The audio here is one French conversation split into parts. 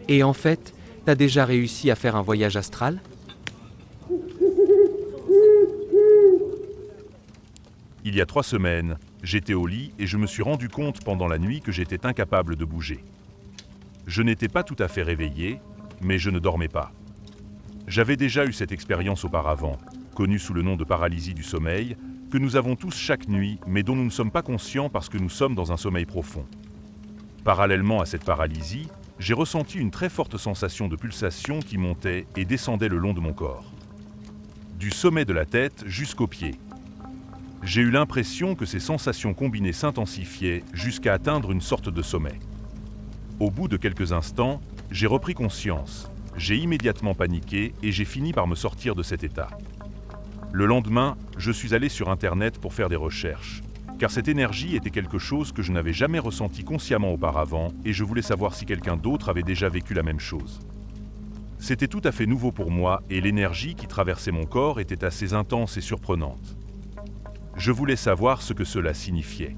Et en fait, t'as déjà réussi à faire un voyage astral? Il y a 3 semaines, j'étais au lit et je me suis rendu compte pendant la nuit que j'étais incapable de bouger. Je n'étais pas tout à fait réveillé, mais je ne dormais pas. J'avais déjà eu cette expérience auparavant, connue sous le nom de paralysie du sommeil, que nous avons tous chaque nuit, mais dont nous ne sommes pas conscients parce que nous sommes dans un sommeil profond. Parallèlement à cette paralysie, j'ai ressenti une très forte sensation de pulsation qui montait et descendait le long de mon corps. Du sommet de la tête jusqu'aux pieds. J'ai eu l'impression que ces sensations combinées s'intensifiaient jusqu'à atteindre une sorte de sommet. Au bout de quelques instants, j'ai repris conscience. J'ai immédiatement paniqué et j'ai fini par me sortir de cet état. Le lendemain, je suis allé sur Internet pour faire des recherches, car cette énergie était quelque chose que je n'avais jamais ressenti consciemment auparavant et je voulais savoir si quelqu'un d'autre avait déjà vécu la même chose. C'était tout à fait nouveau pour moi et l'énergie qui traversait mon corps était assez intense et surprenante. Je voulais savoir ce que cela signifiait.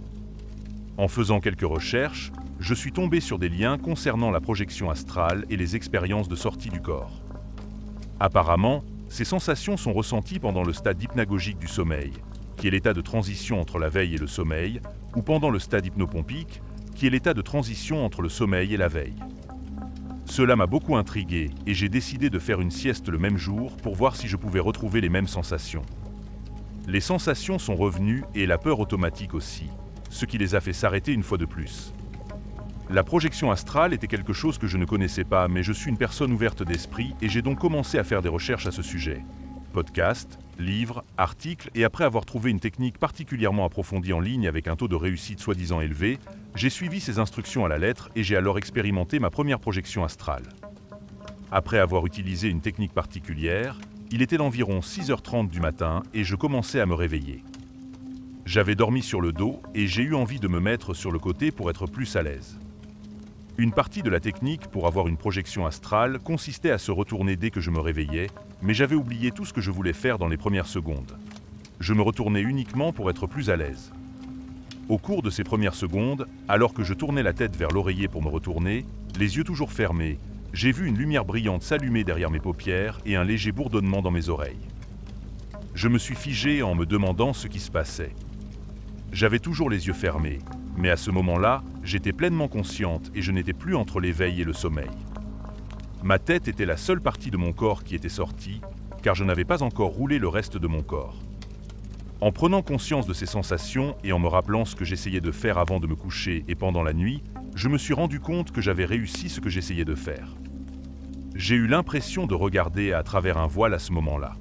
En faisant quelques recherches, je suis tombé sur des liens concernant la projection astrale et les expériences de sortie du corps. Apparemment, ces sensations sont ressenties pendant le stade hypnagogique du sommeil, qui est l'état de transition entre la veille et le sommeil, ou pendant le stade hypnopompique, qui est l'état de transition entre le sommeil et la veille. Cela m'a beaucoup intrigué et j'ai décidé de faire une sieste le même jour pour voir si je pouvais retrouver les mêmes sensations. Les sensations sont revenues et la peur automatique aussi, ce qui les a fait s'arrêter une fois de plus. La projection astrale était quelque chose que je ne connaissais pas, mais je suis une personne ouverte d'esprit et j'ai donc commencé à faire des recherches à ce sujet. Podcasts, livres, articles, et après avoir trouvé une technique particulièrement approfondie en ligne avec un taux de réussite soi-disant élevé, j'ai suivi ces instructions à la lettre et j'ai alors expérimenté ma première projection astrale. Après avoir utilisé une technique particulière, il était d'environ 6h30 du matin et je commençais à me réveiller. J'avais dormi sur le dos et j'ai eu envie de me mettre sur le côté pour être plus à l'aise. Une partie de la technique pour avoir une projection astrale consistait à se retourner dès que je me réveillais, mais j'avais oublié tout ce que je voulais faire dans les premières secondes. Je me retournais uniquement pour être plus à l'aise. Au cours de ces premières secondes, alors que je tournais la tête vers l'oreiller pour me retourner, les yeux toujours fermés, j'ai vu une lumière brillante s'allumer derrière mes paupières et un léger bourdonnement dans mes oreilles. Je me suis figé en me demandant ce qui se passait. J'avais toujours les yeux fermés, mais à ce moment-là, j'étais pleinement consciente et je n'étais plus entre l'éveil et le sommeil. Ma tête était la seule partie de mon corps qui était sortie, car je n'avais pas encore roulé le reste de mon corps. En prenant conscience de ces sensations et en me rappelant ce que j'essayais de faire avant de me coucher et pendant la nuit, je me suis rendu compte que j'avais réussi ce que j'essayais de faire. J'ai eu l'impression de regarder à travers un voile à ce moment-là.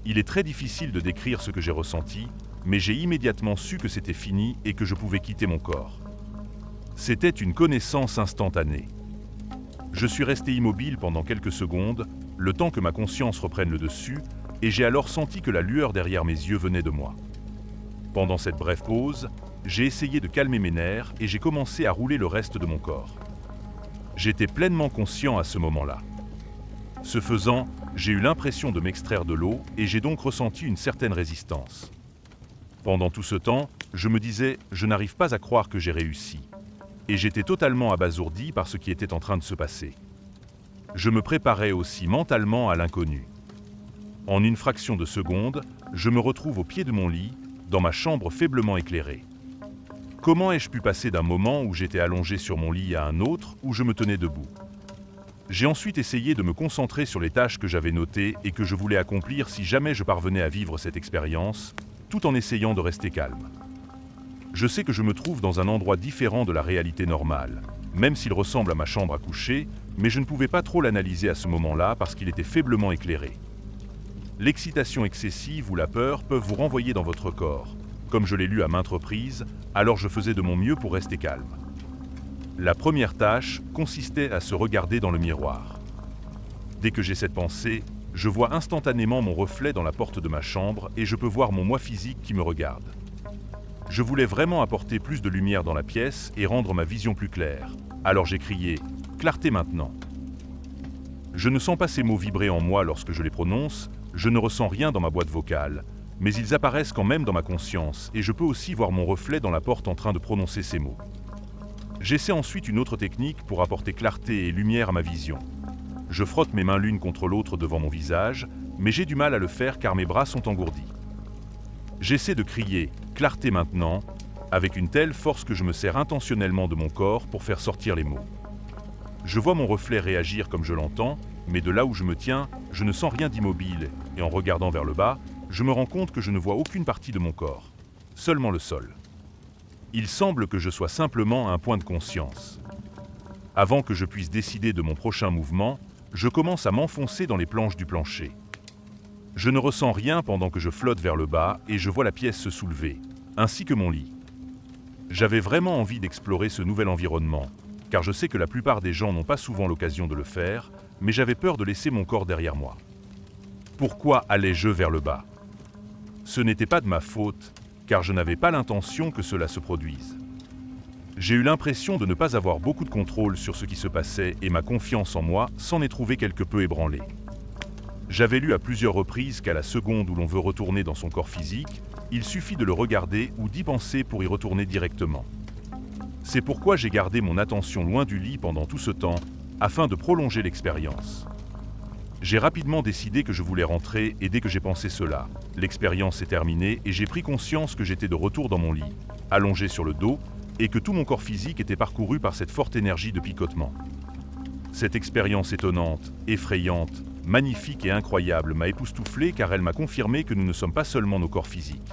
Il est très difficile de décrire ce que j'ai ressenti, mais j'ai immédiatement su que c'était fini et que je pouvais quitter mon corps. C'était une connaissance instantanée. Je suis resté immobile pendant quelques secondes, le temps que ma conscience reprenne le dessus, et j'ai alors senti que la lueur derrière mes yeux venait de moi. Pendant cette brève pause, j'ai essayé de calmer mes nerfs et j'ai commencé à rouler le reste de mon corps. J'étais pleinement conscient à ce moment-là. Ce faisant, j'ai eu l'impression de m'extraire de l'eau et j'ai donc ressenti une certaine résistance. Pendant tout ce temps, je me disais « je n'arrive pas à croire que j'ai réussi ». Et j'étais totalement abasourdi par ce qui était en train de se passer. Je me préparais aussi mentalement à l'inconnu. En une fraction de seconde, je me retrouve au pied de mon lit, dans ma chambre faiblement éclairée. Comment ai-je pu passer d'un moment où j'étais allongé sur mon lit à un autre où je me tenais debout? J'ai ensuite essayé de me concentrer sur les tâches que j'avais notées et que je voulais accomplir si jamais je parvenais à vivre cette expérience, tout en essayant de rester calme. Je sais que je me trouve dans un endroit différent de la réalité normale, même s'il ressemble à ma chambre à coucher, mais je ne pouvais pas trop l'analyser à ce moment-là parce qu'il était faiblement éclairé. L'excitation excessive ou la peur peuvent vous renvoyer dans votre corps. Comme je l'ai lu à maintes reprises, alors je faisais de mon mieux pour rester calme. La première tâche consistait à se regarder dans le miroir. Dès que j'ai cette pensée, je vois instantanément mon reflet dans la porte de ma chambre et je peux voir mon moi physique qui me regarde. Je voulais vraiment apporter plus de lumière dans la pièce et rendre ma vision plus claire. Alors j'ai crié « Clarté maintenant !» Je ne sens pas ces mots vibrer en moi lorsque je les prononce, je ne ressens rien dans ma boîte vocale, mais ils apparaissent quand même dans ma conscience et je peux aussi voir mon reflet dans la porte en train de prononcer ces mots. J'essaie ensuite une autre technique pour apporter clarté et lumière à ma vision. Je frotte mes mains l'une contre l'autre devant mon visage, mais j'ai du mal à le faire car mes bras sont engourdis. J'essaie de crier « clarté maintenant » avec une telle force que je me sers intentionnellement de mon corps pour faire sortir les mots. Je vois mon reflet réagir comme je l'entends, mais de là où je me tiens, je ne sens rien d'immobile et en regardant vers le bas, je me rends compte que je ne vois aucune partie de mon corps, seulement le sol. Il semble que je sois simplement à un point de conscience. Avant que je puisse décider de mon prochain mouvement, je commence à m'enfoncer dans les planches du plancher. Je ne ressens rien pendant que je flotte vers le bas et je vois la pièce se soulever, ainsi que mon lit. J'avais vraiment envie d'explorer ce nouvel environnement, car je sais que la plupart des gens n'ont pas souvent l'occasion de le faire, mais j'avais peur de laisser mon corps derrière moi. Pourquoi allais-je vers le bas? Ce n'était pas de ma faute, car je n'avais pas l'intention que cela se produise. J'ai eu l'impression de ne pas avoir beaucoup de contrôle sur ce qui se passait et ma confiance en moi s'en est trouvée quelque peu ébranlée. J'avais lu à plusieurs reprises qu'à la seconde où l'on veut retourner dans son corps physique, il suffit de le regarder ou d'y penser pour y retourner directement. C'est pourquoi j'ai gardé mon attention loin du lit pendant tout ce temps, afin de prolonger l'expérience. J'ai rapidement décidé que je voulais rentrer et dès que j'ai pensé cela, l'expérience est terminée et j'ai pris conscience que j'étais de retour dans mon lit, allongé sur le dos, et que tout mon corps physique était parcouru par cette forte énergie de picotement. Cette expérience étonnante, effrayante, magnifique et incroyable m'a époustouflé car elle m'a confirmé que nous ne sommes pas seulement nos corps physiques.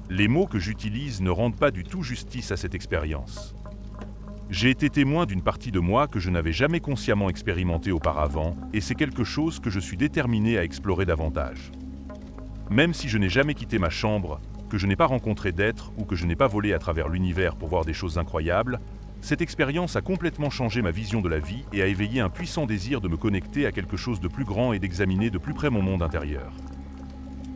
Les mots que j'utilise ne rendent pas du tout justice à cette expérience. J'ai été témoin d'une partie de moi que je n'avais jamais consciemment expérimentée auparavant et c'est quelque chose que je suis déterminé à explorer davantage. Même si je n'ai jamais quitté ma chambre, que je n'ai pas rencontré d'êtres ou que je n'ai pas volé à travers l'univers pour voir des choses incroyables, cette expérience a complètement changé ma vision de la vie et a éveillé un puissant désir de me connecter à quelque chose de plus grand et d'examiner de plus près mon monde intérieur.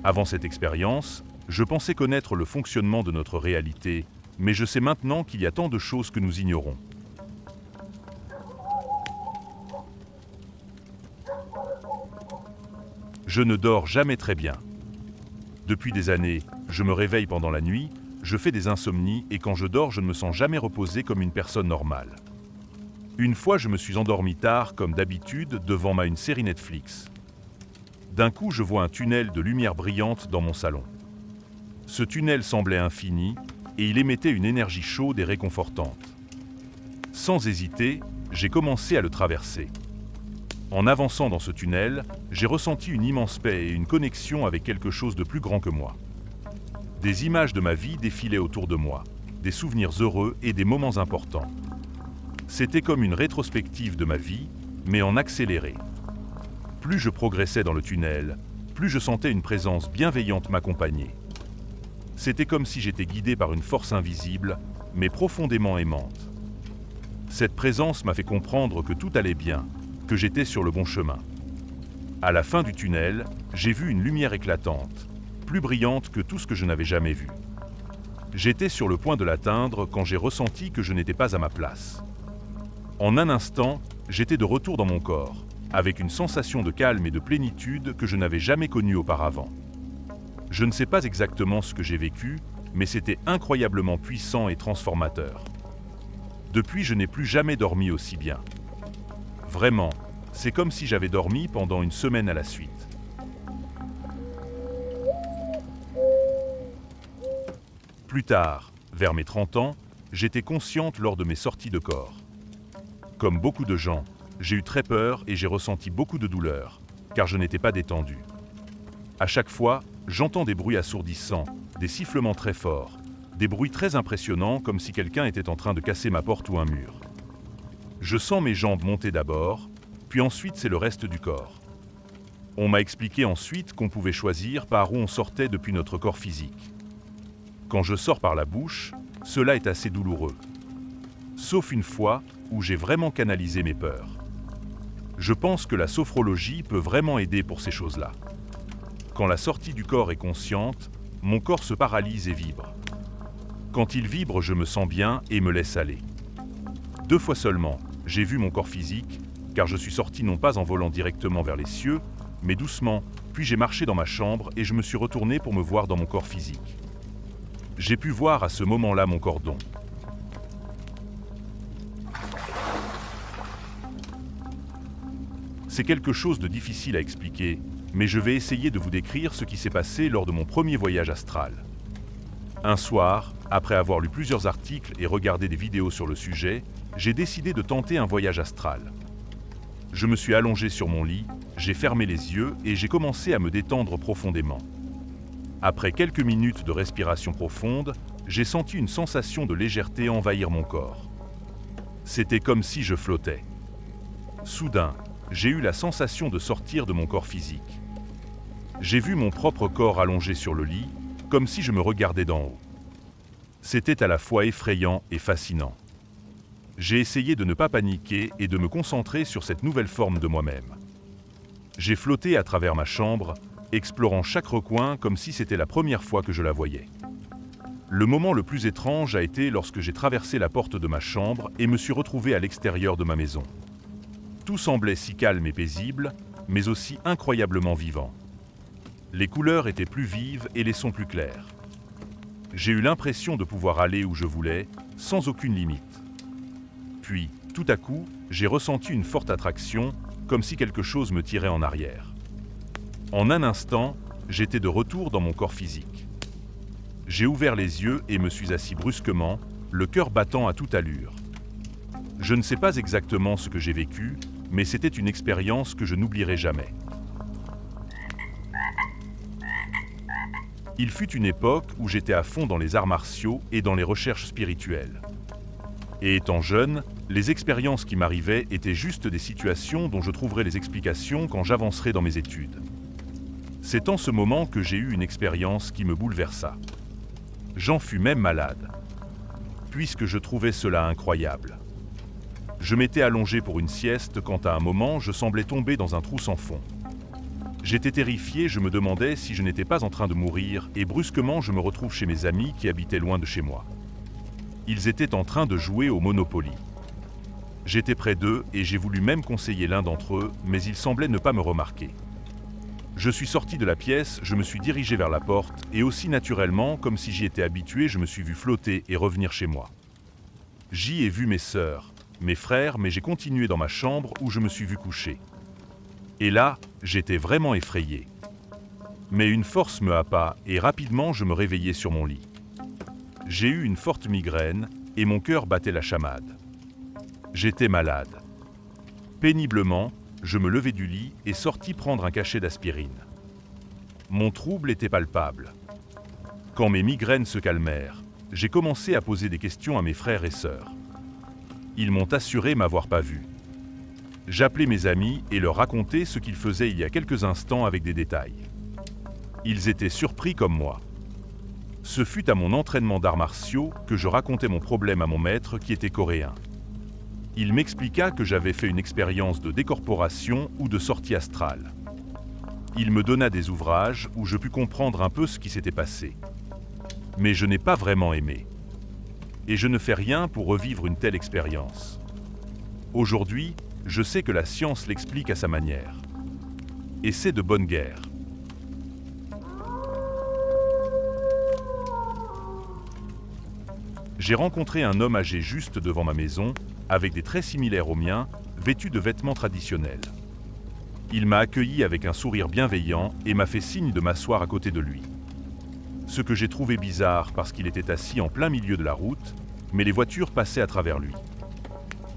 Avant cette expérience, je pensais connaître le fonctionnement de notre réalité, mais je sais maintenant qu'il y a tant de choses que nous ignorons. Je ne dors jamais très bien. Depuis des années, je me réveille pendant la nuit, je fais des insomnies et quand je dors, je ne me sens jamais reposé comme une personne normale. Une fois, je me suis endormi tard, comme d'habitude, devant une série Netflix. D'un coup, je vois un tunnel de lumière brillante dans mon salon. Ce tunnel semblait infini et il émettait une énergie chaude et réconfortante. Sans hésiter, j'ai commencé à le traverser. En avançant dans ce tunnel, j'ai ressenti une immense paix et une connexion avec quelque chose de plus grand que moi. Des images de ma vie défilaient autour de moi, des souvenirs heureux et des moments importants. C'était comme une rétrospective de ma vie, mais en accéléré. Plus je progressais dans le tunnel, plus je sentais une présence bienveillante m'accompagner. C'était comme si j'étais guidé par une force invisible, mais profondément aimante. Cette présence m'a fait comprendre que tout allait bien, que j'étais sur le bon chemin. À la fin du tunnel, j'ai vu une lumière éclatante, plus brillante que tout ce que je n'avais jamais vu. J'étais sur le point de l'atteindre quand j'ai ressenti que je n'étais pas à ma place. En un instant, j'étais de retour dans mon corps, avec une sensation de calme et de plénitude que je n'avais jamais connue auparavant. Je ne sais pas exactement ce que j'ai vécu, mais c'était incroyablement puissant et transformateur. Depuis, je n'ai plus jamais dormi aussi bien. Vraiment, c'est comme si j'avais dormi pendant une semaine à la suite. Plus tard, vers mes 30 ans, j'étais consciente lors de mes sorties de corps. Comme beaucoup de gens, j'ai eu très peur et j'ai ressenti beaucoup de douleur, car je n'étais pas détendu. À chaque fois, j'entends des bruits assourdissants, des sifflements très forts, des bruits très impressionnants comme si quelqu'un était en train de casser ma porte ou un mur. Je sens mes jambes monter d'abord, puis ensuite c'est le reste du corps. On m'a expliqué ensuite qu'on pouvait choisir par où on sortait depuis notre corps physique. Quand je sors par la bouche, cela est assez douloureux. Sauf une fois où j'ai vraiment canalisé mes peurs. Je pense que la sophrologie peut vraiment aider pour ces choses-là. Quand la sortie du corps est consciente, mon corps se paralyse et vibre. Quand il vibre, je me sens bien et me laisse aller. 2 fois seulement, j'ai vu mon corps physique, car je suis sorti non pas en volant directement vers les cieux, mais doucement, puis j'ai marché dans ma chambre et je me suis retourné pour me voir dans mon corps physique. J'ai pu voir à ce moment-là mon cordon. C'est quelque chose de difficile à expliquer, mais je vais essayer de vous décrire ce qui s'est passé lors de mon premier voyage astral. Un soir, après avoir lu plusieurs articles et regardé des vidéos sur le sujet, j'ai décidé de tenter un voyage astral. Je me suis allongé sur mon lit, j'ai fermé les yeux et j'ai commencé à me détendre profondément. Après quelques minutes de respiration profonde, j'ai senti une sensation de légèreté envahir mon corps. C'était comme si je flottais. Soudain, j'ai eu la sensation de sortir de mon corps physique. J'ai vu mon propre corps allongé sur le lit, comme si je me regardais d'en haut. C'était à la fois effrayant et fascinant. J'ai essayé de ne pas paniquer et de me concentrer sur cette nouvelle forme de moi-même. J'ai flotté à travers ma chambre, explorant chaque recoin comme si c'était la première fois que je la voyais. Le moment le plus étrange a été lorsque j'ai traversé la porte de ma chambre et me suis retrouvé à l'extérieur de ma maison. Tout semblait si calme et paisible, mais aussi incroyablement vivant. Les couleurs étaient plus vives et les sons plus clairs. J'ai eu l'impression de pouvoir aller où je voulais, sans aucune limite. Puis, tout à coup, j'ai ressenti une forte attraction, comme si quelque chose me tirait en arrière. En un instant, j'étais de retour dans mon corps physique. J'ai ouvert les yeux et me suis assis brusquement, le cœur battant à toute allure. Je ne sais pas exactement ce que j'ai vécu, mais c'était une expérience que je n'oublierai jamais. Il fut une époque où j'étais à fond dans les arts martiaux et dans les recherches spirituelles. Et étant jeune, les expériences qui m'arrivaient étaient juste des situations dont je trouverais les explications quand j'avancerai dans mes études. C'est en ce moment que j'ai eu une expérience qui me bouleversa. J'en fus même malade, puisque je trouvais cela incroyable. Je m'étais allongé pour une sieste quand à un moment je semblais tomber dans un trou sans fond. J'étais terrifié, je me demandais si je n'étais pas en train de mourir et brusquement je me retrouve chez mes amis qui habitaient loin de chez moi. Ils étaient en train de jouer au Monopoly. J'étais près d'eux et j'ai voulu même conseiller l'un d'entre eux, mais ils semblaient ne pas me remarquer. Je suis sorti de la pièce, je me suis dirigé vers la porte et aussi naturellement, comme si j'y étais habitué, je me suis vu flotter et revenir chez moi. J'y ai vu mes sœurs, mes frères, mais j'ai continué dans ma chambre où je me suis vu coucher. Et là, j'étais vraiment effrayé. Mais une force me happa et rapidement je me réveillai sur mon lit. J'ai eu une forte migraine et mon cœur battait la chamade. J'étais malade. Péniblement, je me levai du lit et sortis prendre un cachet d'aspirine. Mon trouble était palpable. Quand mes migraines se calmèrent, j'ai commencé à poser des questions à mes frères et sœurs. Ils m'ont assuré m'avoir pas vu. J'appelai mes amis et leur racontai ce qu'ils faisaient il y a quelques instants avec des détails. Ils étaient surpris comme moi. Ce fut à mon entraînement d'arts martiaux que je racontai mon problème à mon maître qui était coréen. Il m'expliqua que j'avais fait une expérience de décorporation ou de sortie astrale. Il me donna des ouvrages où je pus comprendre un peu ce qui s'était passé. Mais je n'ai pas vraiment aimé. Et je ne fais rien pour revivre une telle expérience. Aujourd'hui, je sais que la science l'explique à sa manière. Et c'est de bonne guerre. J'ai rencontré un homme âgé juste devant ma maison, avec des traits similaires aux miens, vêtu de vêtements traditionnels. Il m'a accueilli avec un sourire bienveillant et m'a fait signe de m'asseoir à côté de lui. Ce que j'ai trouvé bizarre parce qu'il était assis en plein milieu de la route, mais les voitures passaient à travers lui.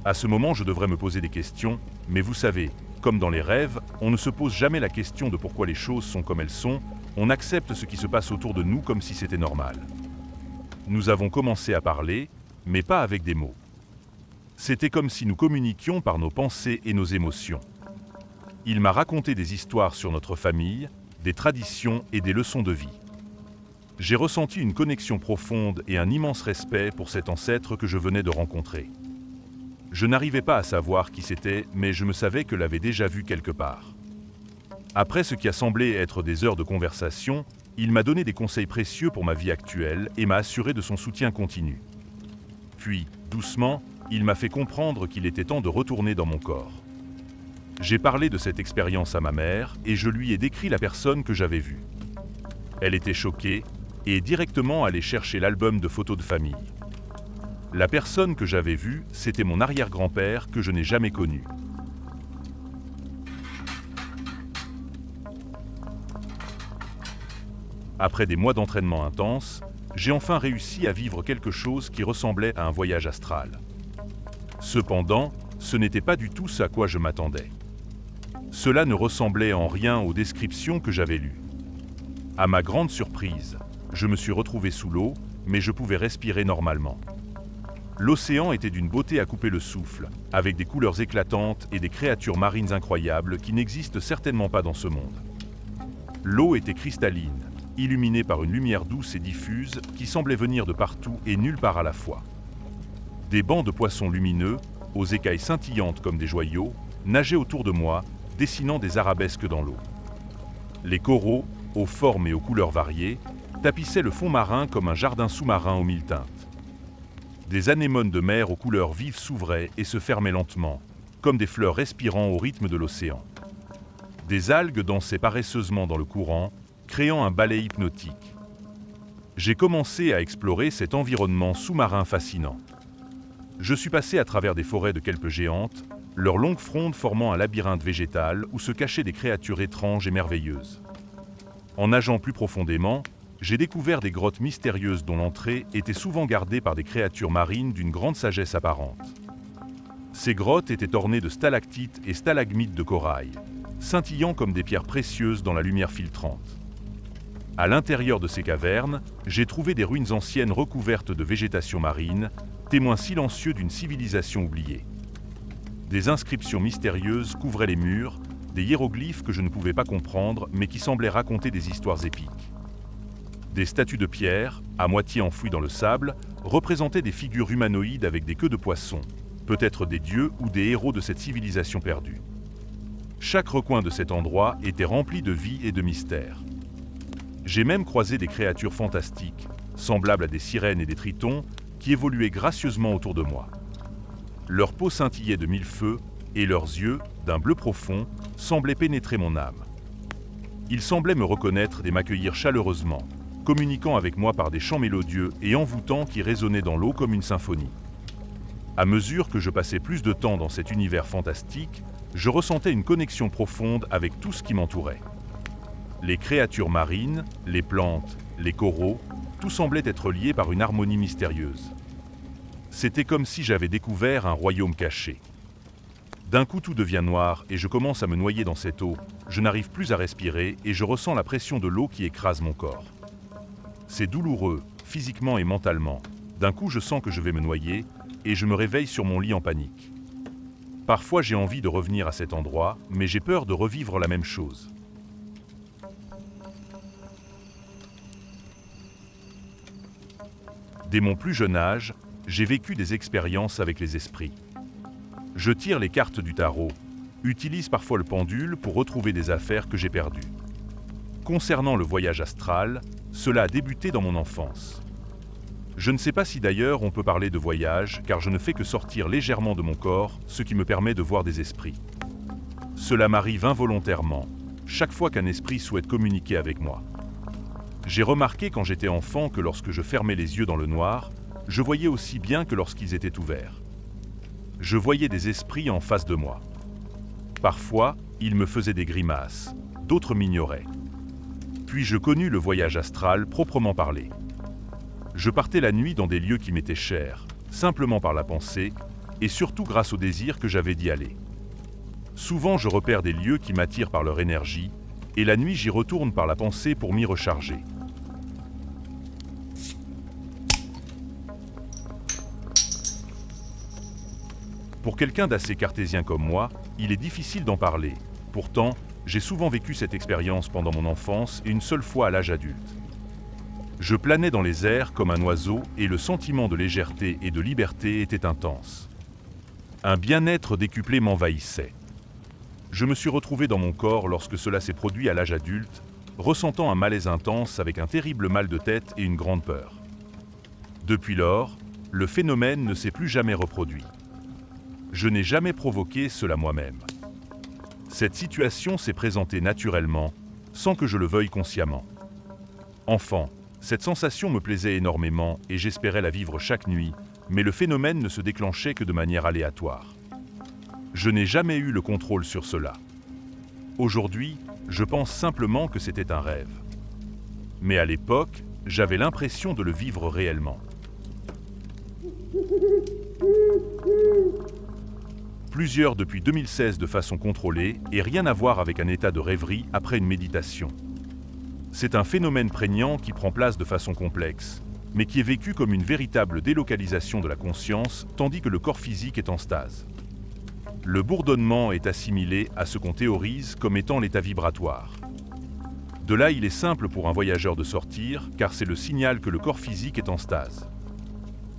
À ce moment, je devrais me poser des questions, mais vous savez, comme dans les rêves, on ne se pose jamais la question de pourquoi les choses sont comme elles sont, on accepte ce qui se passe autour de nous comme si c'était normal. Nous avons commencé à parler, mais pas avec des mots. C'était comme si nous communiquions par nos pensées et nos émotions. Il m'a raconté des histoires sur notre famille, des traditions et des leçons de vie. J'ai ressenti une connexion profonde et un immense respect pour cet ancêtre que je venais de rencontrer. Je n'arrivais pas à savoir qui c'était, mais je me savais que l'avais déjà vu quelque part. Après ce qui a semblé être des heures de conversation, il m'a donné des conseils précieux pour ma vie actuelle et m'a assuré de son soutien continu. Puis, doucement, il m'a fait comprendre qu'il était temps de retourner dans mon corps. J'ai parlé de cette expérience à ma mère et je lui ai décrit la personne que j'avais vue. Elle était choquée et est directement allée chercher l'album de photos de famille. La personne que j'avais vue, c'était mon arrière-grand-père que je n'ai jamais connu. Après des mois d'entraînement intense, j'ai enfin réussi à vivre quelque chose qui ressemblait à un voyage astral. Cependant, ce n'était pas du tout ce à quoi je m'attendais. Cela ne ressemblait en rien aux descriptions que j'avais lues. À ma grande surprise, je me suis retrouvé sous l'eau, mais je pouvais respirer normalement. L'océan était d'une beauté à couper le souffle, avec des couleurs éclatantes et des créatures marines incroyables qui n'existent certainement pas dans ce monde. L'eau était cristalline, illuminée par une lumière douce et diffuse qui semblait venir de partout et nulle part à la fois. Des bancs de poissons lumineux, aux écailles scintillantes comme des joyaux, nageaient autour de moi, dessinant des arabesques dans l'eau. Les coraux, aux formes et aux couleurs variées, tapissaient le fond marin comme un jardin sous-marin aux mille teintes. Des anémones de mer aux couleurs vives s'ouvraient et se fermaient lentement, comme des fleurs respirant au rythme de l'océan. Des algues dansaient paresseusement dans le courant, créant un ballet hypnotique. J'ai commencé à explorer cet environnement sous-marin fascinant. Je suis passé à travers des forêts de kelpes géantes, leurs longues frondes formant un labyrinthe végétal où se cachaient des créatures étranges et merveilleuses. En nageant plus profondément, j'ai découvert des grottes mystérieuses dont l'entrée était souvent gardée par des créatures marines d'une grande sagesse apparente. Ces grottes étaient ornées de stalactites et stalagmites de corail, scintillant comme des pierres précieuses dans la lumière filtrante. À l'intérieur de ces cavernes, j'ai trouvé des ruines anciennes recouvertes de végétation marine, témoins silencieux d'une civilisation oubliée. Des inscriptions mystérieuses couvraient les murs, des hiéroglyphes que je ne pouvais pas comprendre mais qui semblaient raconter des histoires épiques. Des statues de pierre, à moitié enfouies dans le sable, représentaient des figures humanoïdes avec des queues de poisson, peut-être des dieux ou des héros de cette civilisation perdue. Chaque recoin de cet endroit était rempli de vie et de mystère. J'ai même croisé des créatures fantastiques, semblables à des sirènes et des tritons, qui évoluaient gracieusement autour de moi. Leur peau scintillait de mille feux, et leurs yeux, d'un bleu profond, semblaient pénétrer mon âme. Ils semblaient me reconnaître et m'accueillir chaleureusement, communiquant avec moi par des chants mélodieux et envoûtants qui résonnaient dans l'eau comme une symphonie. À mesure que je passais plus de temps dans cet univers fantastique, je ressentais une connexion profonde avec tout ce qui m'entourait. Les créatures marines, les plantes, les coraux, tout semblait être lié par une harmonie mystérieuse. C'était comme si j'avais découvert un royaume caché. D'un coup, tout devient noir et je commence à me noyer dans cette eau. Je n'arrive plus à respirer et je ressens la pression de l'eau qui écrase mon corps. C'est douloureux, physiquement et mentalement. D'un coup, je sens que je vais me noyer et je me réveille sur mon lit en panique. Parfois, j'ai envie de revenir à cet endroit, mais j'ai peur de revivre la même chose. Dès mon plus jeune âge, j'ai vécu des expériences avec les esprits. Je tire les cartes du tarot, utilise parfois le pendule pour retrouver des affaires que j'ai perdues. Concernant le voyage astral, cela a débuté dans mon enfance. Je ne sais pas si d'ailleurs on peut parler de voyage, car je ne fais que sortir légèrement de mon corps, ce qui me permet de voir des esprits. Cela m'arrive involontairement, chaque fois qu'un esprit souhaite communiquer avec moi. J'ai remarqué quand j'étais enfant que lorsque je fermais les yeux dans le noir, je voyais aussi bien que lorsqu'ils étaient ouverts. Je voyais des esprits en face de moi. Parfois, ils me faisaient des grimaces, d'autres m'ignoraient. Puis je connus le voyage astral proprement parlé. Je partais la nuit dans des lieux qui m'étaient chers, simplement par la pensée, et surtout grâce au désir que j'avais d'y aller. Souvent je repère des lieux qui m'attirent par leur énergie, et la nuit j'y retourne par la pensée pour m'y recharger. Pour quelqu'un d'assez cartésien comme moi, il est difficile d'en parler. Pourtant, j'ai souvent vécu cette expérience pendant mon enfance et une seule fois à l'âge adulte. Je planais dans les airs comme un oiseau et le sentiment de légèreté et de liberté était intense. Un bien-être décuplé m'envahissait. Je me suis retrouvé dans mon corps lorsque cela s'est produit à l'âge adulte, ressentant un malaise intense avec un terrible mal de tête et une grande peur. Depuis lors, le phénomène ne s'est plus jamais reproduit. Je n'ai jamais provoqué cela moi-même. Cette situation s'est présentée naturellement, sans que je le veuille consciemment. Enfant, cette sensation me plaisait énormément et j'espérais la vivre chaque nuit, mais le phénomène ne se déclenchait que de manière aléatoire. Je n'ai jamais eu le contrôle sur cela. Aujourd'hui, je pense simplement que c'était un rêve. Mais à l'époque, j'avais l'impression de le vivre réellement. Plusieurs depuis 2016 de façon contrôlée et rien à voir avec un état de rêverie après une méditation. C'est un phénomène prégnant qui prend place de façon complexe, mais qui est vécu comme une véritable délocalisation de la conscience tandis que le corps physique est en stase. Le bourdonnement est assimilé à ce qu'on théorise comme étant l'état vibratoire. De là, il est simple pour un voyageur de sortir, car c'est le signal que le corps physique est en stase.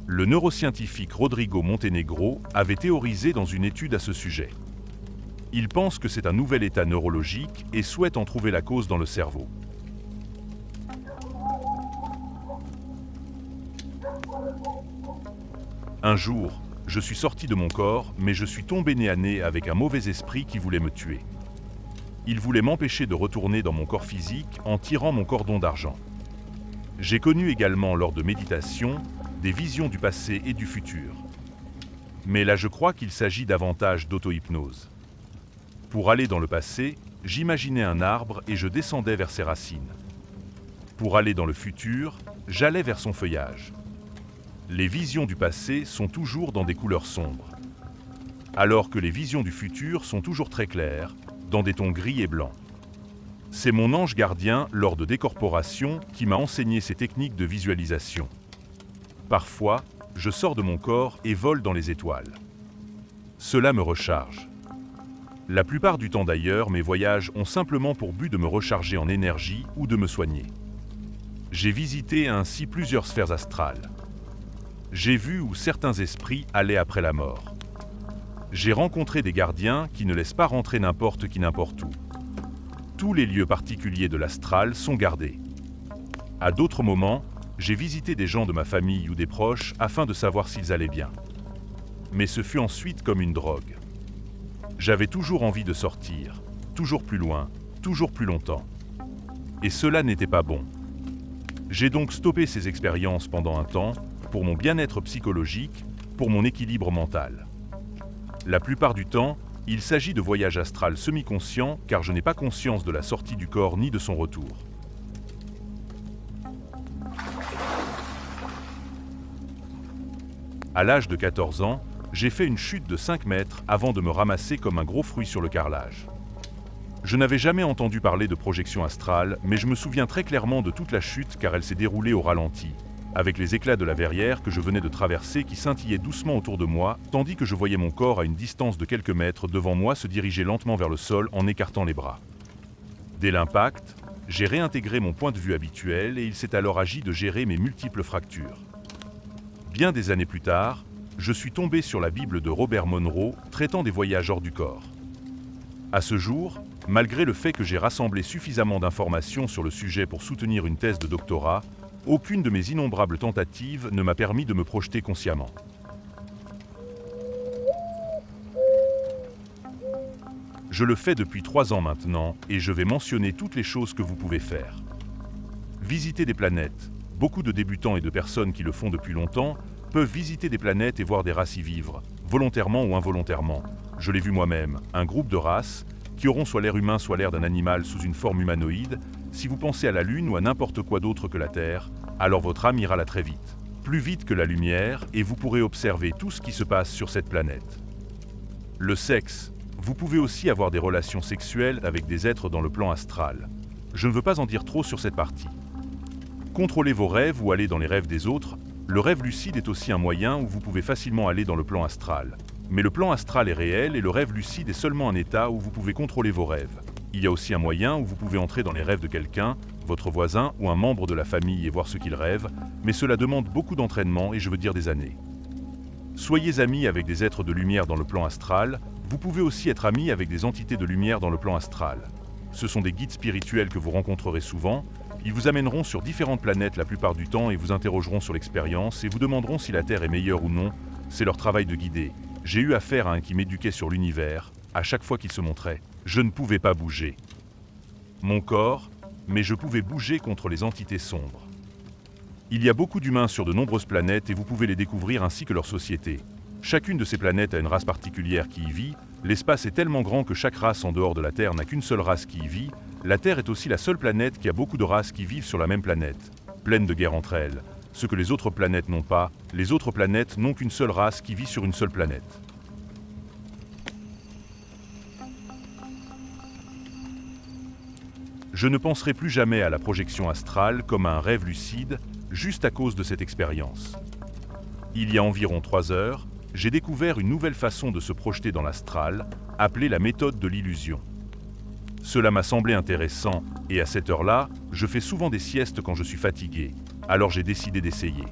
Le neuroscientifique Rodrigo Montenegro avait théorisé dans une étude à ce sujet. Il pense que c'est un nouvel état neurologique et souhaite en trouver la cause dans le cerveau. Un jour, je suis sorti de mon corps, mais je suis tombé nez à nez avec un mauvais esprit qui voulait me tuer. Il voulait m'empêcher de retourner dans mon corps physique en tirant mon cordon d'argent. J'ai connu également lors de méditation des visions du passé et du futur. Mais là je crois qu'il s'agit davantage d'auto-hypnose. Pour aller dans le passé, j'imaginais un arbre et je descendais vers ses racines. Pour aller dans le futur, j'allais vers son feuillage. Les visions du passé sont toujours dans des couleurs sombres, alors que les visions du futur sont toujours très claires, dans des tons gris et blancs. C'est mon ange gardien lors de décorporation qui m'a enseigné ces techniques de visualisation. Parfois, je sors de mon corps et vole dans les étoiles. Cela me recharge. La plupart du temps d'ailleurs, mes voyages ont simplement pour but de me recharger en énergie ou de me soigner. J'ai visité ainsi plusieurs sphères astrales. J'ai vu où certains esprits allaient après la mort. J'ai rencontré des gardiens qui ne laissent pas rentrer n'importe qui n'importe où. Tous les lieux particuliers de l'astral sont gardés. À d'autres moments, j'ai visité des gens de ma famille ou des proches afin de savoir s'ils allaient bien. Mais ce fut ensuite comme une drogue. J'avais toujours envie de sortir, toujours plus loin, toujours plus longtemps. Et cela n'était pas bon. J'ai donc stoppé ces expériences pendant un temps, pour mon bien-être psychologique, pour mon équilibre mental. La plupart du temps, il s'agit de voyages astrales semi-conscients car je n'ai pas conscience de la sortie du corps ni de son retour. À l'âge de 14 ans, j'ai fait une chute de 5 mètres avant de me ramasser comme un gros fruit sur le carrelage. Je n'avais jamais entendu parler de projection astrale, mais je me souviens très clairement de toute la chute car elle s'est déroulée au ralenti, avec les éclats de la verrière que je venais de traverser qui scintillaient doucement autour de moi, tandis que je voyais mon corps à une distance de quelques mètres devant moi se diriger lentement vers le sol en écartant les bras. Dès l'impact, j'ai réintégré mon point de vue habituel et il s'est alors agi de gérer mes multiples fractures. Bien des années plus tard, je suis tombé sur la Bible de Robert Monroe traitant des voyages hors du corps. À ce jour, malgré le fait que j'ai rassemblé suffisamment d'informations sur le sujet pour soutenir une thèse de doctorat, aucune de mes innombrables tentatives ne m'a permis de me projeter consciemment. Je le fais depuis 3 ans maintenant et je vais mentionner toutes les choses que vous pouvez faire. Visiter des planètes. Beaucoup de débutants et de personnes qui le font depuis longtemps peuvent visiter des planètes et voir des races y vivre, volontairement ou involontairement. Je l'ai vu moi-même, un groupe de races qui auront soit l'air humain soit l'air d'un animal sous une forme humanoïde. Si vous pensez à la Lune ou à n'importe quoi d'autre que la Terre, alors votre âme ira là très vite. Plus vite que la lumière, et vous pourrez observer tout ce qui se passe sur cette planète. Le sexe. Vous pouvez aussi avoir des relations sexuelles avec des êtres dans le plan astral. Je ne veux pas en dire trop sur cette partie. Contrôlez vos rêves ou aller dans les rêves des autres. Le rêve lucide est aussi un moyen où vous pouvez facilement aller dans le plan astral. Mais le plan astral est réel et le rêve lucide est seulement un état où vous pouvez contrôler vos rêves. Il y a aussi un moyen où vous pouvez entrer dans les rêves de quelqu'un, votre voisin ou un membre de la famille et voir ce qu'il rêve, mais cela demande beaucoup d'entraînement et je veux dire des années. Soyez amis avec des êtres de lumière dans le plan astral, vous pouvez aussi être amis avec des entités de lumière dans le plan astral. Ce sont des guides spirituels que vous rencontrerez souvent, ils vous amèneront sur différentes planètes la plupart du temps et vous interrogeront sur l'expérience et vous demanderont si la Terre est meilleure ou non, c'est leur travail de guider. J'ai eu affaire à un qui m'éduquait sur l'univers, à chaque fois qu'il se montrait. Je ne pouvais pas bouger. Mon corps, mais je pouvais bouger contre les entités sombres. Il y a beaucoup d'humains sur de nombreuses planètes et vous pouvez les découvrir ainsi que leur société. Chacune de ces planètes a une race particulière qui y vit, L'espace est tellement grand que chaque race en dehors de la Terre n'a qu'une seule race qui y vit. La Terre est aussi la seule planète qui a beaucoup de races qui vivent sur la même planète, pleine de guerres entre elles. Ce que les autres planètes n'ont pas, les autres planètes n'ont qu'une seule race qui vit sur une seule planète. Je ne penserai plus jamais à la projection astrale comme à un rêve lucide, juste à cause de cette expérience. Il y a environ 3 heures, j'ai découvert une nouvelle façon de se projeter dans l'astral, appelée la méthode de l'illusion. Cela m'a semblé intéressant, et à cette heure-là, je fais souvent des siestes quand je suis fatigué, alors j'ai décidé d'essayer.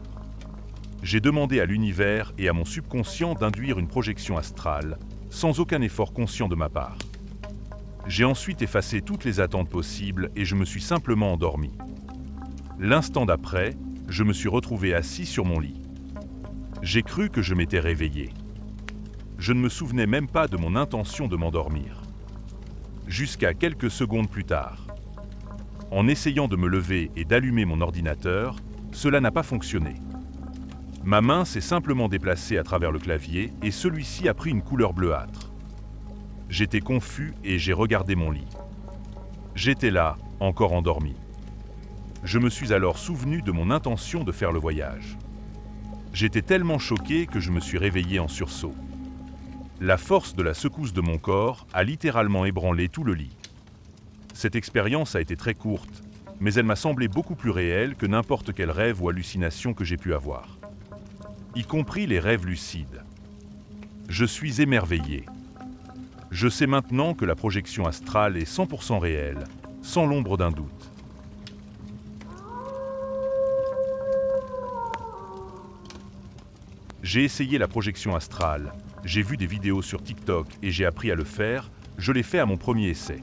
J'ai demandé à l'univers et à mon subconscient d'induire une projection astrale, sans aucun effort conscient de ma part. J'ai ensuite effacé toutes les attentes possibles et je me suis simplement endormi. L'instant d'après, je me suis retrouvé assis sur mon lit. J'ai cru que je m'étais réveillé. Je ne me souvenais même pas de mon intention de m'endormir. Jusqu'à quelques secondes plus tard. En essayant de me lever et d'allumer mon ordinateur, cela n'a pas fonctionné. Ma main s'est simplement déplacée à travers le clavier et celui-ci a pris une couleur bleuâtre. J'étais confus et j'ai regardé mon lit. J'étais là, encore endormi. Je me suis alors souvenu de mon intention de faire le voyage. J'étais tellement choqué que je me suis réveillé en sursaut. La force de la secousse de mon corps a littéralement ébranlé tout le lit. Cette expérience a été très courte, mais elle m'a semblé beaucoup plus réelle que n'importe quel rêve ou hallucination que j'ai pu avoir. Y compris les rêves lucides. Je suis émerveillé. Je sais maintenant que la projection astrale est 100% réelle, sans l'ombre d'un doute. J'ai essayé la projection astrale, j'ai vu des vidéos sur TikTok et j'ai appris à le faire, je l'ai fait à mon premier essai.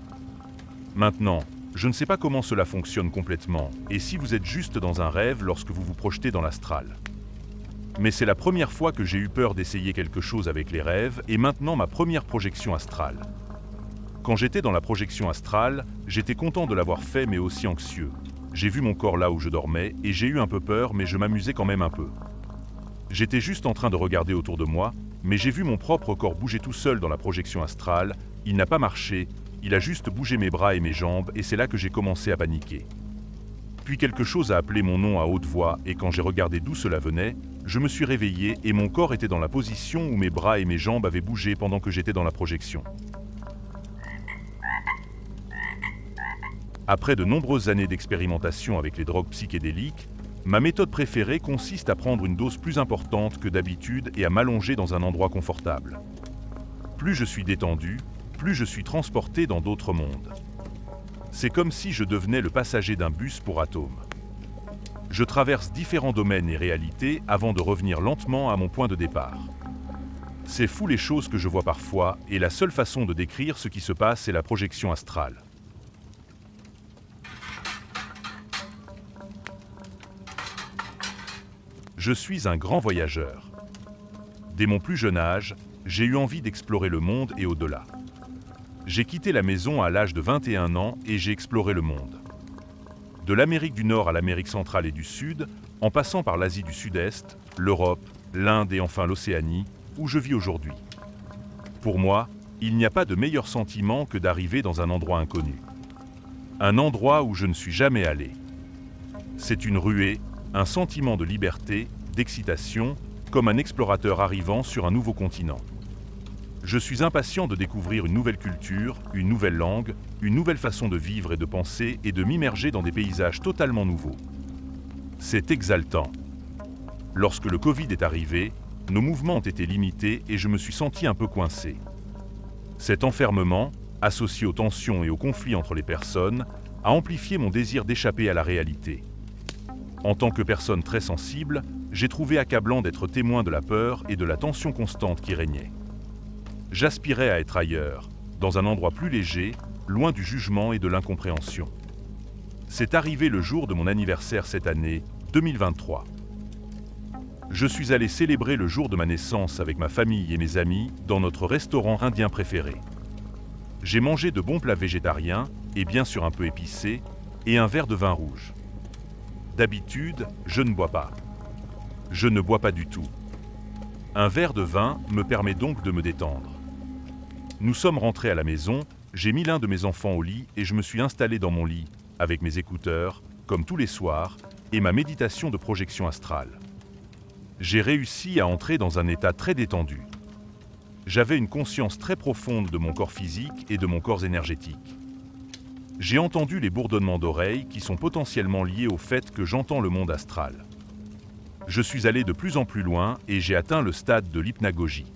Maintenant, je ne sais pas comment cela fonctionne complètement et si vous êtes juste dans un rêve lorsque vous vous projetez dans l'astral. Mais c'est la première fois que j'ai eu peur d'essayer quelque chose avec les rêves et maintenant ma première projection astrale. Quand j'étais dans la projection astrale, j'étais content de l'avoir fait mais aussi anxieux. J'ai vu mon corps là où je dormais et j'ai eu un peu peur mais je m'amusais quand même un peu. J'étais juste en train de regarder autour de moi, mais j'ai vu mon propre corps bouger tout seul dans la projection astrale, il n'a pas marché, il a juste bougé mes bras et mes jambes et c'est là que j'ai commencé à paniquer. Puis quelque chose a appelé mon nom à haute voix et quand j'ai regardé d'où cela venait, je me suis réveillé et mon corps était dans la position où mes bras et mes jambes avaient bougé pendant que j'étais dans la projection. Après de nombreuses années d'expérimentation avec les drogues psychédéliques, ma méthode préférée consiste à prendre une dose plus importante que d'habitude et à m'allonger dans un endroit confortable. Plus je suis détendu, plus je suis transporté dans d'autres mondes. C'est comme si je devenais le passager d'un bus pour atomes. Je traverse différents domaines et réalités avant de revenir lentement à mon point de départ. C'est fou les choses que je vois parfois, et la seule façon de décrire ce qui se passe est la projection astrale. Je suis un grand voyageur. Dès mon plus jeune âge, j'ai eu envie d'explorer le monde et au-delà. J'ai quitté la maison à l'âge de 21 ans et j'ai exploré le monde. De l'Amérique du Nord à l'Amérique centrale et du Sud, en passant par l'Asie du Sud-Est, l'Europe, l'Inde et enfin l'Océanie, où je vis aujourd'hui. Pour moi, il n'y a pas de meilleur sentiment que d'arriver dans un endroit inconnu. Un endroit où je ne suis jamais allé. C'est une ruée, un sentiment de liberté, d'excitation, comme un explorateur arrivant sur un nouveau continent. Je suis impatient de découvrir une nouvelle culture, une nouvelle langue, une nouvelle façon de vivre et de penser et de m'immerger dans des paysages totalement nouveaux. C'est exaltant. Lorsque le Covid est arrivé, nos mouvements ont été limités et je me suis senti un peu coincé. Cet enfermement, associé aux tensions et aux conflits entre les personnes, a amplifié mon désir d'échapper à la réalité. En tant que personne très sensible, j'ai trouvé accablant d'être témoin de la peur et de la tension constante qui régnait. J'aspirais à être ailleurs, dans un endroit plus léger, loin du jugement et de l'incompréhension. C'est arrivé le jour de mon anniversaire cette année, 2023. Je suis allé célébrer le jour de ma naissance avec ma famille et mes amis dans notre restaurant indien préféré. J'ai mangé de bons plats végétariens, et bien sûr un peu épicés, et un verre de vin rouge. D'habitude, je ne bois pas. Je ne bois pas du tout. Un verre de vin me permet donc de me détendre. Nous sommes rentrés à la maison, j'ai mis l'un de mes enfants au lit et je me suis installé dans mon lit, avec mes écouteurs, comme tous les soirs, et ma méditation de projection astrale. J'ai réussi à entrer dans un état très détendu. J'avais une conscience très profonde de mon corps physique et de mon corps énergétique. J'ai entendu les bourdonnements d'oreilles qui sont potentiellement liés au fait que j'entends le monde astral. Je suis allé de plus en plus loin et j'ai atteint le stade de l'hypnagogie.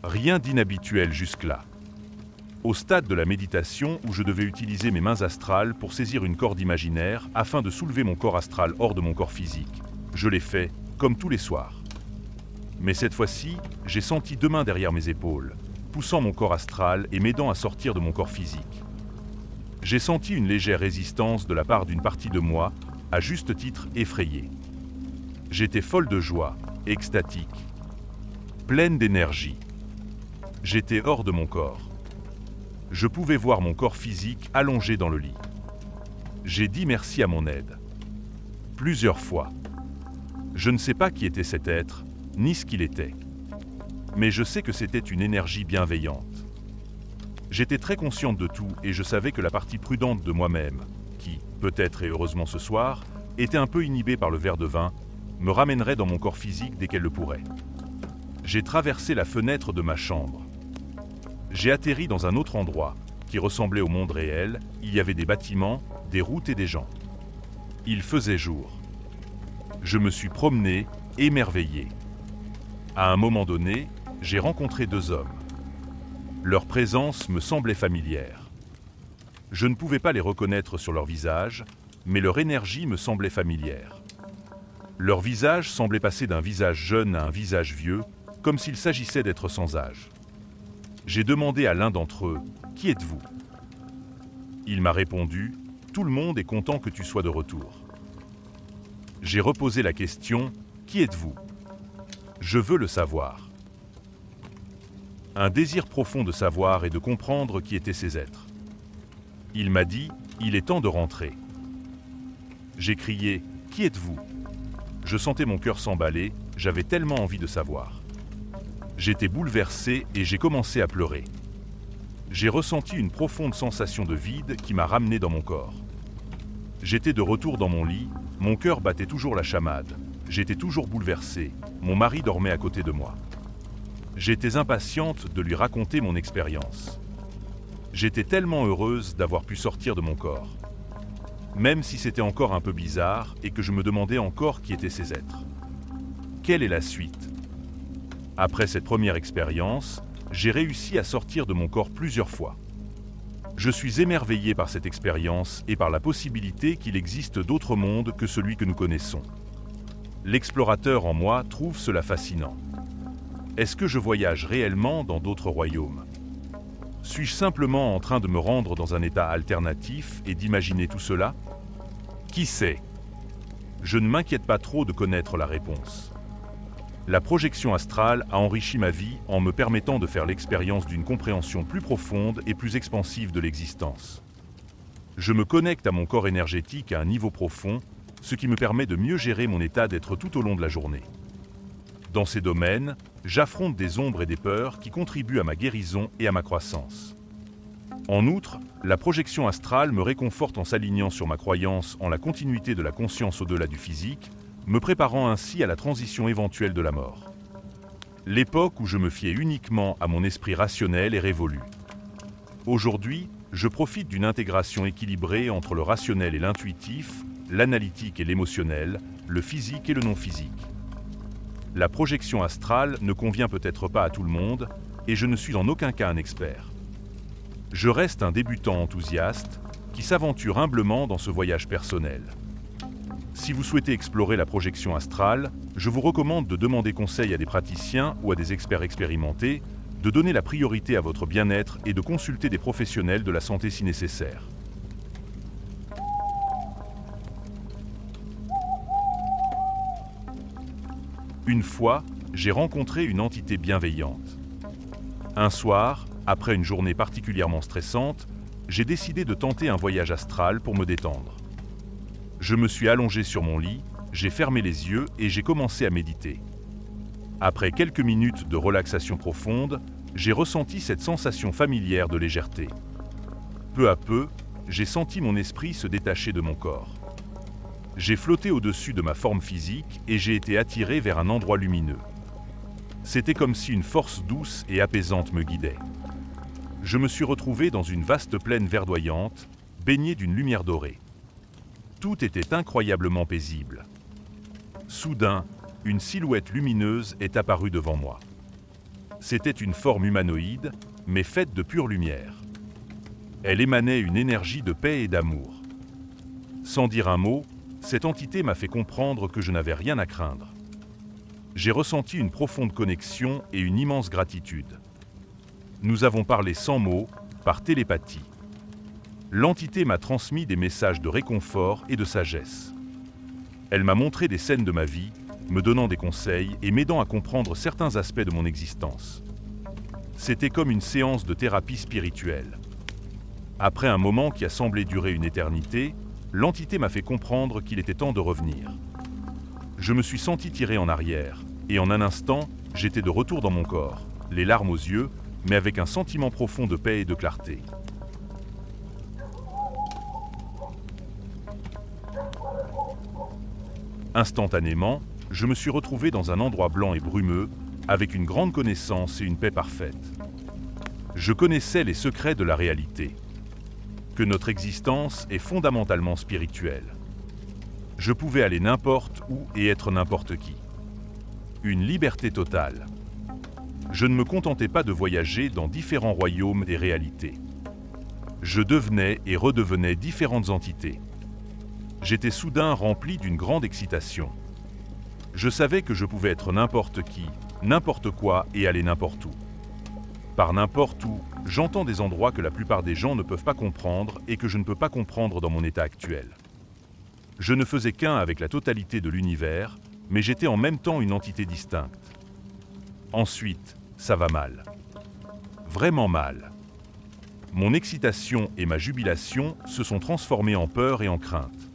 Rien d'inhabituel jusque-là. Au stade de la méditation où je devais utiliser mes mains astrales pour saisir une corde imaginaire afin de soulever mon corps astral hors de mon corps physique. Je l'ai fait, comme tous les soirs. Mais cette fois-ci, j'ai senti 2 mains derrière mes épaules, poussant mon corps astral et m'aidant à sortir de mon corps physique. J'ai senti une légère résistance de la part d'une partie de moi, à juste titre effrayée. J'étais folle de joie, extatique, pleine d'énergie. J'étais hors de mon corps. Je pouvais voir mon corps physique allongé dans le lit. J'ai dit merci à mon aide. Plusieurs fois. Je ne sais pas qui était cet être, ni ce qu'il était. Mais je sais que c'était une énergie bienveillante. J'étais très consciente de tout et je savais que la partie prudente de moi-même, qui, peut-être et heureusement ce soir, était un peu inhibée par le verre de vin, me ramènerait dans mon corps physique dès qu'elle le pourrait. J'ai traversé la fenêtre de ma chambre. J'ai atterri dans un autre endroit, qui ressemblait au monde réel. Il y avait des bâtiments, des routes et des gens. Il faisait jour. Je me suis promené, émerveillé. À un moment donné, j'ai rencontré 2 hommes. Leur présence me semblait familière. Je ne pouvais pas les reconnaître sur leur visage, mais leur énergie me semblait familière. Leur visage semblait passer d'un visage jeune à un visage vieux, comme s'il s'agissait d'être sans âge. J'ai demandé à l'un d'entre eux, « Qui êtes-vous » Il m'a répondu, « Tout le monde est content que tu sois de retour. » J'ai reposé la question, « Qui êtes-vous » Je veux le savoir. Un désir profond de savoir et de comprendre qui étaient ces êtres. Il m'a dit, « Il est temps de rentrer. » J'ai crié, « Qui êtes-vous » Je sentais mon cœur s'emballer, j'avais tellement envie de savoir. J'étais bouleversé et j'ai commencé à pleurer. J'ai ressenti une profonde sensation de vide qui m'a ramené dans mon corps. J'étais de retour dans mon lit, mon cœur battait toujours la chamade. J'étais toujours bouleversé, mon mari dormait à côté de moi. J'étais impatiente de lui raconter mon expérience. J'étais tellement heureuse d'avoir pu sortir de mon corps. Même si c'était encore un peu bizarre et que je me demandais encore qui étaient ces êtres. Quelle est la suite ? Après cette première expérience, j'ai réussi à sortir de mon corps plusieurs fois. Je suis émerveillé par cette expérience et par la possibilité qu'il existe d'autres mondes que celui que nous connaissons. L'explorateur en moi trouve cela fascinant. Est-ce que je voyage réellement dans d'autres royaumes ? Suis-je simplement en train de me rendre dans un état alternatif et d'imaginer tout cela ? Qui sait ? Je ne m'inquiète pas trop de connaître la réponse. La projection astrale a enrichi ma vie en me permettant de faire l'expérience d'une compréhension plus profonde et plus expansive de l'existence. Je me connecte à mon corps énergétique à un niveau profond, ce qui me permet de mieux gérer mon état d'être tout au long de la journée. Dans ces domaines, j'affronte des ombres et des peurs qui contribuent à ma guérison et à ma croissance. En outre, la projection astrale me réconforte en s'alignant sur ma croyance en la continuité de la conscience au-delà du physique, me préparant ainsi à la transition éventuelle de la mort. L'époque où je me fiais uniquement à mon esprit rationnel est révolue. Aujourd'hui, je profite d'une intégration équilibrée entre le rationnel et l'intuitif, l'analytique et l'émotionnel, le physique et le non-physique. La projection astrale ne convient peut-être pas à tout le monde, et je ne suis en aucun cas un expert. Je reste un débutant enthousiaste qui s'aventure humblement dans ce voyage personnel. Si vous souhaitez explorer la projection astrale, je vous recommande de demander conseil à des praticiens ou à des experts expérimentés, de donner la priorité à votre bien-être et de consulter des professionnels de la santé si nécessaire. Une fois, j'ai rencontré une entité bienveillante. Un soir, après une journée particulièrement stressante, j'ai décidé de tenter un voyage astral pour me détendre. Je me suis allongé sur mon lit, j'ai fermé les yeux et j'ai commencé à méditer. Après quelques minutes de relaxation profonde, J'ai ressenti cette sensation familière de légèreté. Peu à peu, j'ai senti mon esprit se détacher de mon corps. J'ai flotté au-dessus de ma forme physique et j'ai été attiré vers un endroit lumineux. C'était comme si une force douce et apaisante me guidait. Je me suis retrouvé dans une vaste plaine verdoyante, baignée d'une lumière dorée. Tout était incroyablement paisible. Soudain, une silhouette lumineuse est apparue devant moi. C'était une forme humanoïde, mais faite de pure lumière. Elle émanait une énergie de paix et d'amour. Sans dire un mot, cette entité m'a fait comprendre que je n'avais rien à craindre. J'ai ressenti une profonde connexion et une immense gratitude. Nous avons parlé sans mots, par télépathie. L'entité m'a transmis des messages de réconfort et de sagesse. Elle m'a montré des scènes de ma vie, me donnant des conseils et m'aidant à comprendre certains aspects de mon existence. C'était comme une séance de thérapie spirituelle. Après un moment qui a semblé durer une éternité, l'entité m'a fait comprendre qu'il était temps de revenir. Je me suis senti tiré en arrière, et en un instant, j'étais de retour dans mon corps, les larmes aux yeux, mais avec un sentiment profond de paix et de clarté. Instantanément, je me suis retrouvé dans un endroit blanc et brumeux, avec une grande connaissance et une paix parfaite. Je connaissais les secrets de la réalité, que notre existence est fondamentalement spirituelle. Je pouvais aller n'importe où et être n'importe qui. Une liberté totale. Je ne me contentais pas de voyager dans différents royaumes et réalités. Je devenais et redevenais différentes entités. J'étais soudain rempli d'une grande excitation. Je savais que je pouvais être n'importe qui, n'importe quoi et aller n'importe où. Par n'importe où, j'entends des endroits que la plupart des gens ne peuvent pas comprendre et que je ne peux pas comprendre dans mon état actuel. Je ne faisais qu'un avec la totalité de l'univers, mais j'étais en même temps une entité distincte. Ensuite, ça va mal. Vraiment mal. Mon excitation et ma jubilation se sont transformées en peur et en crainte.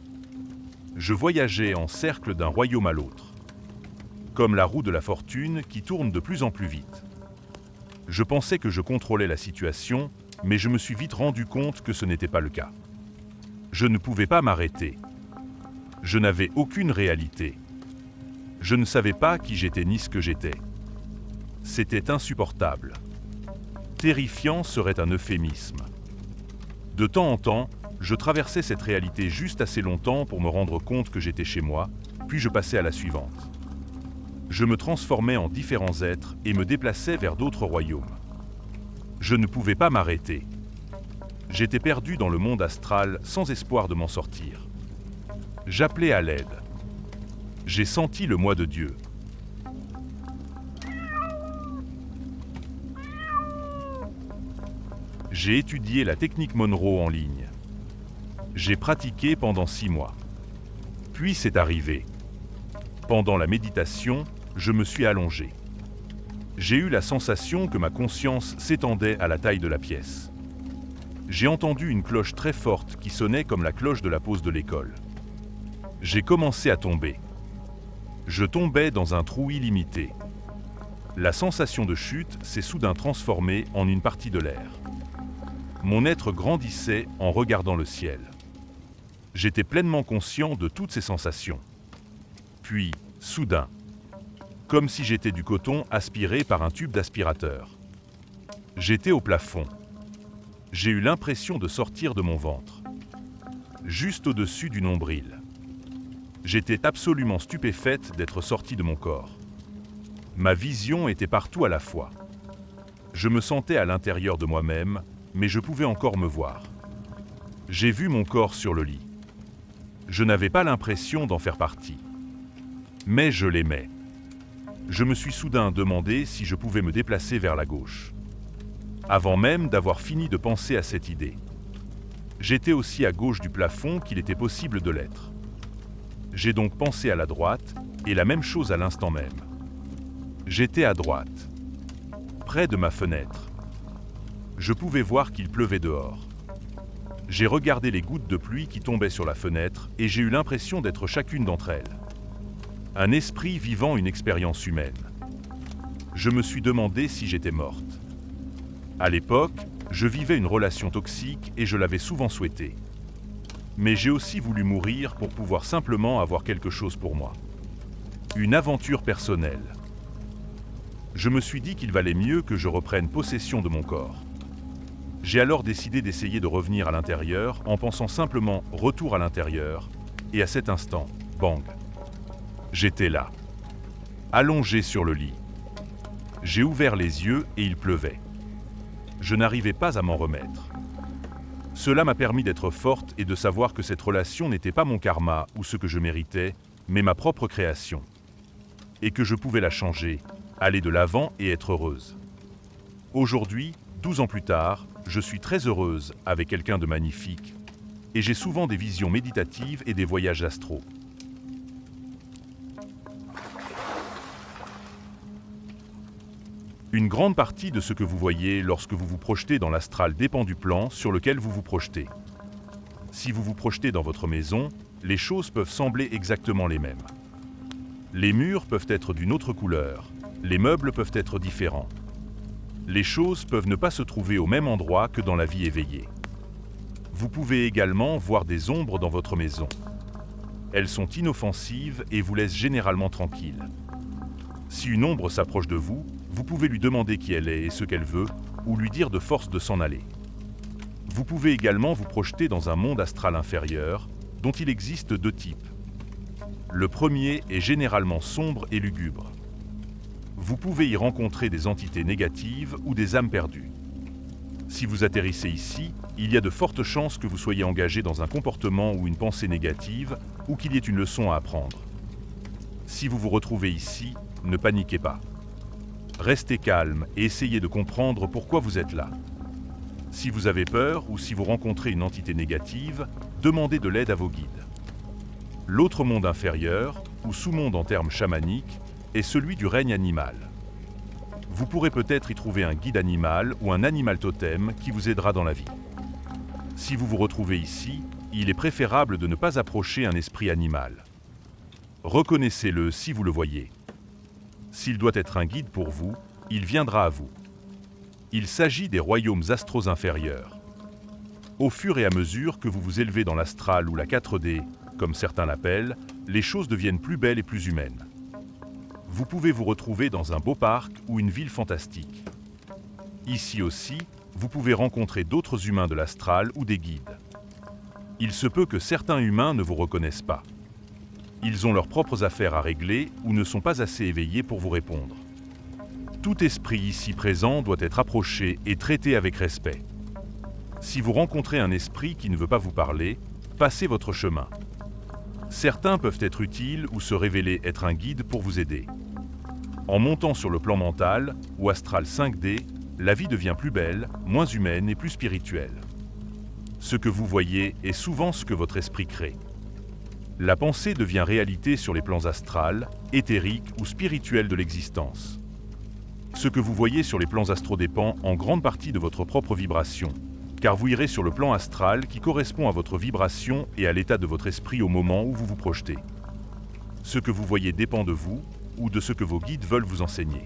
Je voyageais en cercle d'un royaume à l'autre, comme la roue de la fortune qui tourne de plus en plus vite. Je pensais que je contrôlais la situation, mais je me suis vite rendu compte que ce n'était pas le cas. Je ne pouvais pas m'arrêter. Je n'avais aucune réalité. Je ne savais pas qui j'étais ni ce que j'étais. C'était insupportable. Terrifiant serait un euphémisme. De temps en temps, je traversais cette réalité juste assez longtemps pour me rendre compte que j'étais chez moi, puis je passais à la suivante. Je me transformais en différents êtres et me déplaçais vers d'autres royaumes. Je ne pouvais pas m'arrêter. J'étais perdu dans le monde astral sans espoir de m'en sortir. J'appelais à l'aide. J'ai senti le moi de Dieu. J'ai étudié la technique Monroe en ligne. J'ai pratiqué pendant 6 mois. Puis c'est arrivé. Pendant la méditation, je me suis allongé. J'ai eu la sensation que ma conscience s'étendait à la taille de la pièce. J'ai entendu une cloche très forte qui sonnait comme la cloche de la pause de l'école. J'ai commencé à tomber. Je tombais dans un trou illimité. La sensation de chute s'est soudain transformée en une partie de l'air. Mon être grandissait en regardant le ciel. J'étais pleinement conscient de toutes ces sensations. Puis, soudain, comme si j'étais du coton aspiré par un tube d'aspirateur. J'étais au plafond. J'ai eu l'impression de sortir de mon ventre, juste au-dessus du nombril. J'étais absolument stupéfaite d'être sorti de mon corps. Ma vision était partout à la fois. Je me sentais à l'intérieur de moi-même, mais je pouvais encore me voir. J'ai vu mon corps sur le lit. Je n'avais pas l'impression d'en faire partie. Mais je l'aimais. Je me suis soudain demandé si je pouvais me déplacer vers la gauche. Avant même d'avoir fini de penser à cette idée. J'étais aussi à gauche du plafond qu'il était possible de l'être. J'ai donc pensé à la droite, et la même chose à l'instant même. J'étais à droite, près de ma fenêtre. Je pouvais voir qu'il pleuvait dehors. J'ai regardé les gouttes de pluie qui tombaient sur la fenêtre et j'ai eu l'impression d'être chacune d'entre elles. Un esprit vivant une expérience humaine. Je me suis demandé si j'étais morte. À l'époque, je vivais une relation toxique et je l'avais souvent souhaité. Mais j'ai aussi voulu mourir pour pouvoir simplement avoir quelque chose pour moi. Une aventure personnelle. Je me suis dit qu'il valait mieux que je reprenne possession de mon corps. J'ai alors décidé d'essayer de revenir à l'intérieur en pensant simplement retour à l'intérieur, et à cet instant, bang. J'étais là, allongé sur le lit. J'ai ouvert les yeux et il pleuvait. Je n'arrivais pas à m'en remettre. Cela m'a permis d'être forte et de savoir que cette relation n'était pas mon karma ou ce que je méritais, mais ma propre création. Et que je pouvais la changer, aller de l'avant et être heureuse. Aujourd'hui, 12 ans plus tard, je suis très heureuse avec quelqu'un de magnifique et j'ai souvent des visions méditatives et des voyages astraux. Une grande partie de ce que vous voyez lorsque vous vous projetez dans l'astral dépend du plan sur lequel vous vous projetez. Si vous vous projetez dans votre maison, les choses peuvent sembler exactement les mêmes. Les murs peuvent être d'une autre couleur, les meubles peuvent être différents. Les choses peuvent ne pas se trouver au même endroit que dans la vie éveillée. Vous pouvez également voir des ombres dans votre maison. Elles sont inoffensives et vous laissent généralement tranquille. Si une ombre s'approche de vous, vous pouvez lui demander qui elle est et ce qu'elle veut, ou lui dire de force de s'en aller. Vous pouvez également vous projeter dans un monde astral inférieur, dont il existe deux types. Le premier est généralement sombre et lugubre. Vous pouvez y rencontrer des entités négatives ou des âmes perdues. Si vous atterrissez ici, il y a de fortes chances que vous soyez engagé dans un comportement ou une pensée négative ou qu'il y ait une leçon à apprendre. Si vous vous retrouvez ici, ne paniquez pas. Restez calme et essayez de comprendre pourquoi vous êtes là. Si vous avez peur ou si vous rencontrez une entité négative, demandez de l'aide à vos guides. L'autre monde inférieur, ou sous-monde en termes chamaniques, est celui du règne animal. Vous pourrez peut-être y trouver un guide animal ou un animal totem qui vous aidera dans la vie. Si vous vous retrouvez ici, il est préférable de ne pas approcher un esprit animal. Reconnaissez-le si vous le voyez. S'il doit être un guide pour vous, il viendra à vous. Il s'agit des royaumes astraux inférieurs. Au fur et à mesure que vous vous élevez dans l'astral ou la 4D, comme certains l'appellent, les choses deviennent plus belles et plus humaines. Vous pouvez vous retrouver dans un beau parc ou une ville fantastique. Ici aussi, vous pouvez rencontrer d'autres humains de l'astral ou des guides. Il se peut que certains humains ne vous reconnaissent pas. Ils ont leurs propres affaires à régler ou ne sont pas assez éveillés pour vous répondre. Tout esprit ici présent doit être approché et traité avec respect. Si vous rencontrez un esprit qui ne veut pas vous parler, passez votre chemin. Certains peuvent être utiles ou se révéler être un guide pour vous aider. En montant sur le plan mental, ou astral 5D, la vie devient plus belle, moins humaine et plus spirituelle. Ce que vous voyez est souvent ce que votre esprit crée. La pensée devient réalité sur les plans astrales, éthériques ou spirituels de l'existence. Ce que vous voyez sur les plans astraux dépend en grande partie de votre propre vibration, car vous irez sur le plan astral qui correspond à votre vibration et à l'état de votre esprit au moment où vous vous projetez. Ce que vous voyez dépend de vous ou de ce que vos guides veulent vous enseigner.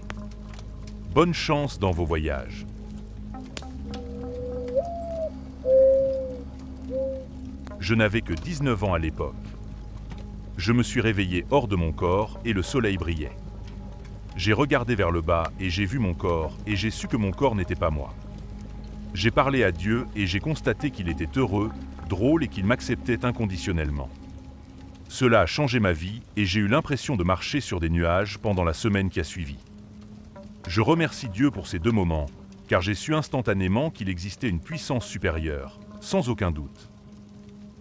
Bonne chance dans vos voyages. Je n'avais que 19 ans à l'époque. Je me suis réveillé hors de mon corps et le soleil brillait. J'ai regardé vers le bas et j'ai vu mon corps et j'ai su que mon corps n'était pas moi. J'ai parlé à Dieu et j'ai constaté qu'il était heureux, drôle et qu'il m'acceptait inconditionnellement. Cela a changé ma vie et j'ai eu l'impression de marcher sur des nuages pendant la semaine qui a suivi. Je remercie Dieu pour ces deux moments, car j'ai su instantanément qu'il existait une puissance supérieure, sans aucun doute.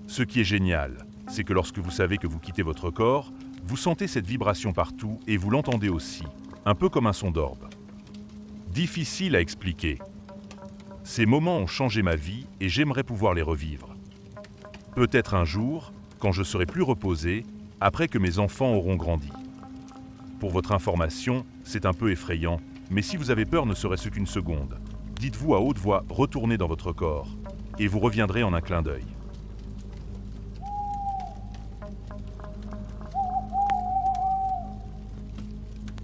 Ce qui est génial, c'est que lorsque vous savez que vous quittez votre corps, vous sentez cette vibration partout et vous l'entendez aussi, un peu comme un son d'orbe. Difficile à expliquer. Ces moments ont changé ma vie et j'aimerais pouvoir les revivre. Peut-être un jour, quand je serai plus reposé, après que mes enfants auront grandi. Pour votre information, c'est un peu effrayant, mais si vous avez peur ne serait-ce qu'une seconde, dites-vous à haute voix « Retournez dans votre corps » et vous reviendrez en un clin d'œil.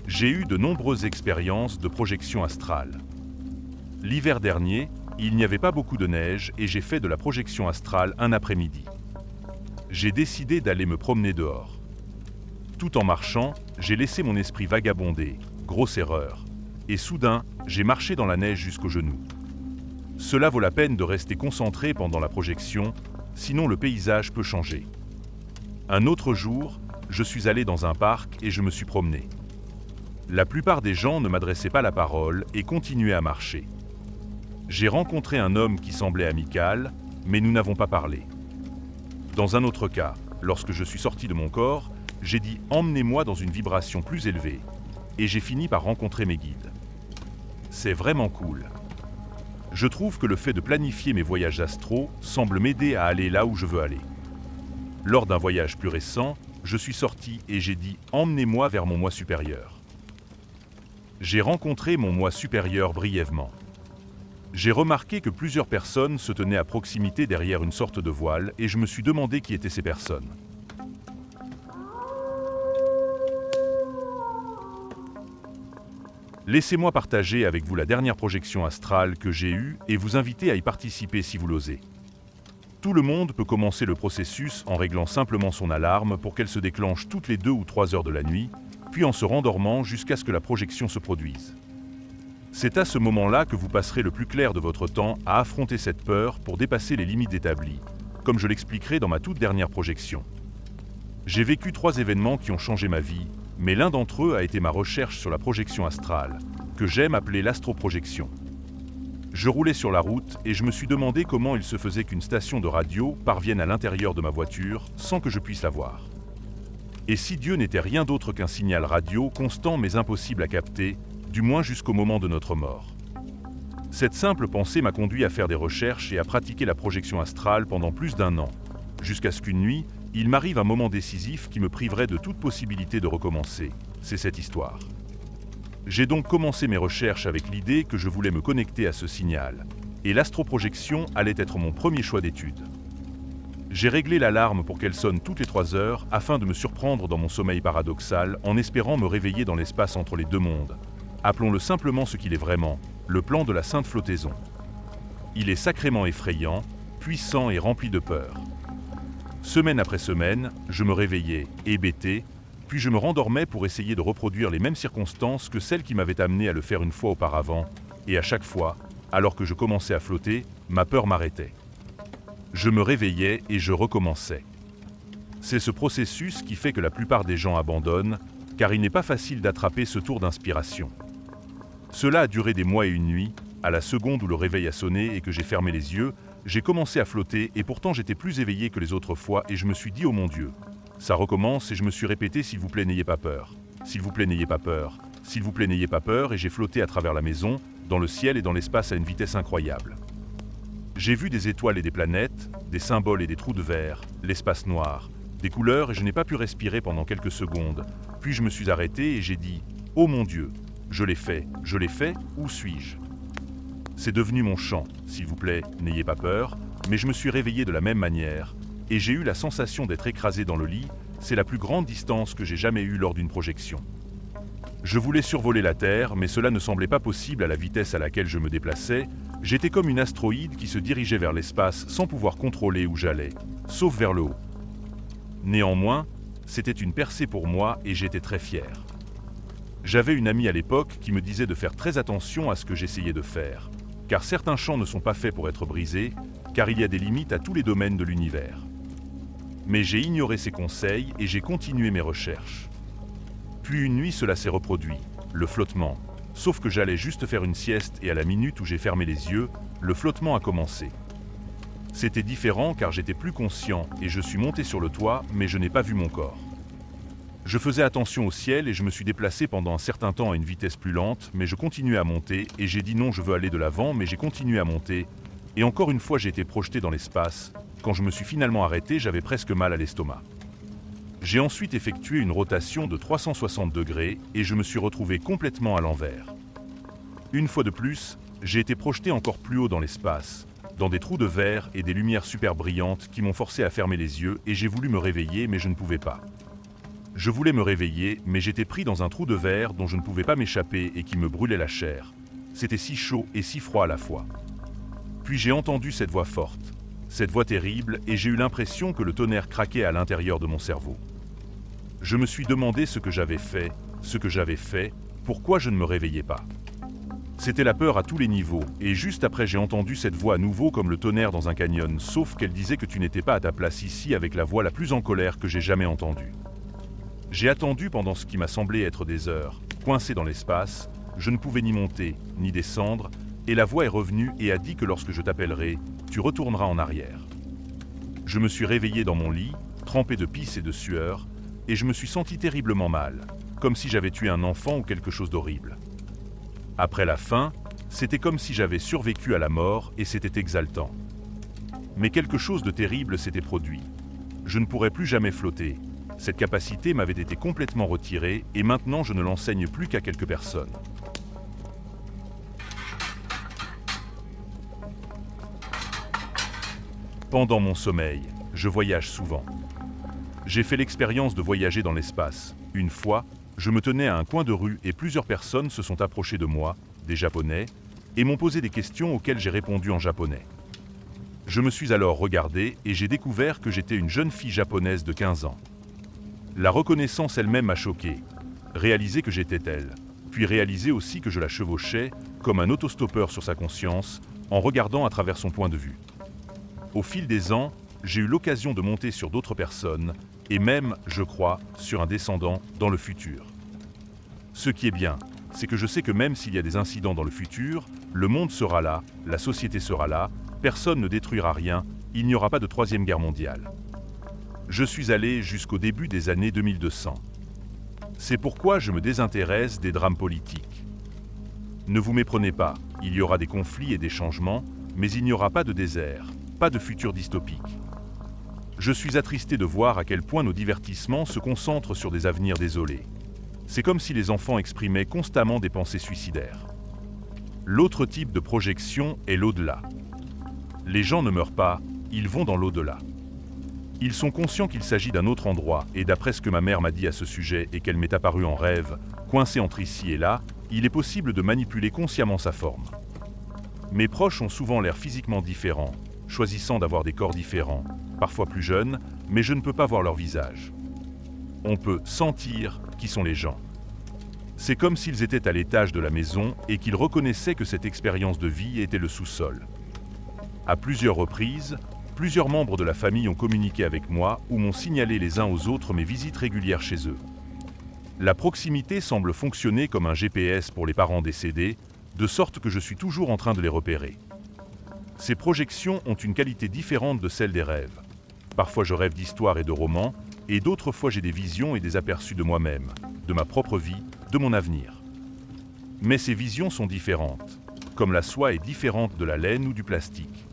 J'ai eu de nombreuses expériences de projection astrale. L'hiver dernier, il n'y avait pas beaucoup de neige et j'ai fait de la projection astrale un après-midi. J'ai décidé d'aller me promener dehors. Tout en marchant, j'ai laissé mon esprit vagabonder, grosse erreur. Et soudain, j'ai marché dans la neige jusqu'aux genoux. Cela vaut la peine de rester concentré pendant la projection, sinon le paysage peut changer. Un autre jour, je suis allé dans un parc et je me suis promené. La plupart des gens ne m'adressaient pas la parole et continuaient à marcher. J'ai rencontré un homme qui semblait amical, mais nous n'avons pas parlé. Dans un autre cas, lorsque je suis sorti de mon corps, j'ai dit « emmenez-moi dans une vibration plus élevée » et j'ai fini par rencontrer mes guides. C'est vraiment cool. Je trouve que le fait de planifier mes voyages astraux semble m'aider à aller là où je veux aller. Lors d'un voyage plus récent, je suis sorti et j'ai dit « emmenez-moi vers mon moi supérieur ». J'ai rencontré mon moi supérieur brièvement. J'ai remarqué que plusieurs personnes se tenaient à proximité derrière une sorte de voile et je me suis demandé qui étaient ces personnes. Laissez-moi partager avec vous la dernière projection astrale que j'ai eue et vous inviter à y participer si vous l'osez. Tout le monde peut commencer le processus en réglant simplement son alarme pour qu'elle se déclenche toutes les 2 ou 3 heures de la nuit, puis en se rendormant jusqu'à ce que la projection se produise. C'est à ce moment-là que vous passerez le plus clair de votre temps à affronter cette peur pour dépasser les limites établies, comme je l'expliquerai dans ma toute dernière projection. J'ai vécu 3 événements qui ont changé ma vie, mais l'un d'entre eux a été ma recherche sur la projection astrale, que j'aime appeler l'astroprojection. Je roulais sur la route et je me suis demandé comment il se faisait qu'une station de radio parvienne à l'intérieur de ma voiture sans que je puisse la voir. Et si Dieu n'était rien d'autre qu'un signal radio constant mais impossible à capter, du moins jusqu'au moment de notre mort. Cette simple pensée m'a conduit à faire des recherches et à pratiquer la projection astrale pendant plus d'1 an, jusqu'à ce qu'une nuit, il m'arrive un moment décisif qui me priverait de toute possibilité de recommencer. C'est cette histoire. J'ai donc commencé mes recherches avec l'idée que je voulais me connecter à ce signal, et l'astroprojection allait être mon premier choix d'étude. J'ai réglé l'alarme pour qu'elle sonne toutes les 3 heures afin de me surprendre dans mon sommeil paradoxal en espérant me réveiller dans l'espace entre les 2 mondes. Appelons-le simplement ce qu'il est vraiment, le plan de la Sainte Flottaison. Il est sacrément effrayant, puissant et rempli de peur. Semaine après semaine, je me réveillais, hébété, puis je me rendormais pour essayer de reproduire les mêmes circonstances que celles qui m'avaient amené à le faire une fois auparavant, et à chaque fois, alors que je commençais à flotter, ma peur m'arrêtait. Je me réveillais et je recommençais. C'est ce processus qui fait que la plupart des gens abandonnent, car il n'est pas facile d'attraper ce tour d'inspiration. Cela a duré des mois et une nuit. À la seconde où le réveil a sonné et que j'ai fermé les yeux, j'ai commencé à flotter et pourtant j'étais plus éveillé que les autres fois et je me suis dit « Oh mon Dieu !» Ça recommence et je me suis répété « S'il vous plaît, n'ayez pas peur. S'il vous plaît, n'ayez pas peur. S'il vous plaît, n'ayez pas peur » et j'ai flotté à travers la maison, dans le ciel et dans l'espace à une vitesse incroyable. J'ai vu des étoiles et des planètes, des symboles et des trous de verre, l'espace noir, des couleurs et je n'ai pas pu respirer pendant quelques secondes. Puis je me suis arrêté et j'ai dit « Oh mon Dieu !» Je l'ai fait, où suis-je? C'est devenu mon chant, s'il vous plaît, n'ayez pas peur, mais je me suis réveillé de la même manière, et j'ai eu la sensation d'être écrasé dans le lit, c'est la plus grande distance que j'ai jamais eue lors d'une projection. Je voulais survoler la Terre, mais cela ne semblait pas possible à la vitesse à laquelle je me déplaçais, j'étais comme une astéroïde qui se dirigeait vers l'espace sans pouvoir contrôler où j'allais, sauf vers le haut. Néanmoins, c'était une percée pour moi et j'étais très fier. J'avais une amie à l'époque qui me disait de faire très attention à ce que j'essayais de faire, car certains champs ne sont pas faits pour être brisés, car il y a des limites à tous les domaines de l'univers. Mais j'ai ignoré ses conseils et j'ai continué mes recherches. Puis une nuit cela s'est reproduit, le flottement, sauf que j'allais juste faire une sieste et à la minute où j'ai fermé les yeux, le flottement a commencé. C'était différent car j'étais plus conscient et je suis monté sur le toit mais je n'ai pas vu mon corps. Je faisais attention au ciel et je me suis déplacé pendant un certain temps à une vitesse plus lente, mais je continuais à monter et j'ai dit non, je veux aller de l'avant, mais j'ai continué à monter. Et encore une fois, j'ai été projeté dans l'espace. Quand je me suis finalement arrêté, j'avais presque mal à l'estomac. J'ai ensuite effectué une rotation de 360 degrés et je me suis retrouvé complètement à l'envers. Une fois de plus, j'ai été projeté encore plus haut dans l'espace, dans des trous de verre et des lumières super brillantes qui m'ont forcé à fermer les yeux et j'ai voulu me réveiller, mais je ne pouvais pas. Je voulais me réveiller, mais j'étais pris dans un trou de verre dont je ne pouvais pas m'échapper et qui me brûlait la chair. C'était si chaud et si froid à la fois. Puis j'ai entendu cette voix forte, cette voix terrible, et j'ai eu l'impression que le tonnerre craquait à l'intérieur de mon cerveau. Je me suis demandé ce que j'avais fait, pourquoi je ne me réveillais pas. C'était la peur à tous les niveaux, et juste après j'ai entendu cette voix à nouveau comme le tonnerre dans un canyon, sauf qu'elle disait que tu n'étais pas à ta place ici, avec la voix la plus en colère que j'ai jamais entendue. J'ai attendu pendant ce qui m'a semblé être des heures, coincé dans l'espace, je ne pouvais ni monter, ni descendre, et la voix est revenue et a dit que lorsque je t'appellerai, tu retourneras en arrière. Je me suis réveillé dans mon lit, trempé de pisse et de sueur, et je me suis senti terriblement mal, comme si j'avais tué un enfant ou quelque chose d'horrible. Après la fin, c'était comme si j'avais survécu à la mort et c'était exaltant. Mais quelque chose de terrible s'était produit. Je ne pourrais plus jamais flotter. Cette capacité m'avait été complètement retirée et maintenant je ne l'enseigne plus qu'à quelques personnes. Pendant mon sommeil, je voyage souvent. J'ai fait l'expérience de voyager dans l'espace. Une fois, je me tenais à un coin de rue et plusieurs personnes se sont approchées de moi, des Japonais, et m'ont posé des questions auxquelles j'ai répondu en japonais. Je me suis alors regardé et j'ai découvert que j'étais une jeune fille japonaise de 15 ans. La reconnaissance elle-même m'a choqué, réaliser que j'étais elle, puis réaliser aussi que je la chevauchais comme un autostoppeur sur sa conscience en regardant à travers son point de vue. Au fil des ans, j'ai eu l'occasion de monter sur d'autres personnes et même, je crois, sur un descendant dans le futur. Ce qui est bien, c'est que je sais que même s'il y a des incidents dans le futur, le monde sera là, la société sera là, personne ne détruira rien, il n'y aura pas de troisième guerre mondiale. Je suis allé jusqu'au début des années 2200. C'est pourquoi je me désintéresse des drames politiques. Ne vous méprenez pas, il y aura des conflits et des changements, mais il n'y aura pas de désert, pas de futur dystopique. Je suis attristé de voir à quel point nos divertissements se concentrent sur des avenirs désolés. C'est comme si les enfants exprimaient constamment des pensées suicidaires. L'autre type de projection est l'au-delà. Les gens ne meurent pas, ils vont dans l'au-delà. Ils sont conscients qu'il s'agit d'un autre endroit, et d'après ce que ma mère m'a dit à ce sujet et qu'elle m'est apparue en rêve, coincée entre ici et là, il est possible de manipuler consciemment sa forme. Mes proches ont souvent l'air physiquement différents, choisissant d'avoir des corps différents, parfois plus jeunes, mais je ne peux pas voir leur visage. On peut sentir qui sont les gens. C'est comme s'ils étaient à l'étage de la maison et qu'ils reconnaissaient que cette expérience de vie était le sous-sol. À plusieurs reprises, plusieurs membres de la famille ont communiqué avec moi ou m'ont signalé les uns aux autres mes visites régulières chez eux. La proximité semble fonctionner comme un GPS pour les parents décédés, de sorte que je suis toujours en train de les repérer. Ces projections ont une qualité différente de celle des rêves. Parfois je rêve d'histoires et de romans, et d'autres fois j'ai des visions et des aperçus de moi-même, de ma propre vie, de mon avenir. Mais ces visions sont différentes, comme la soie est différente de la laine ou du plastique.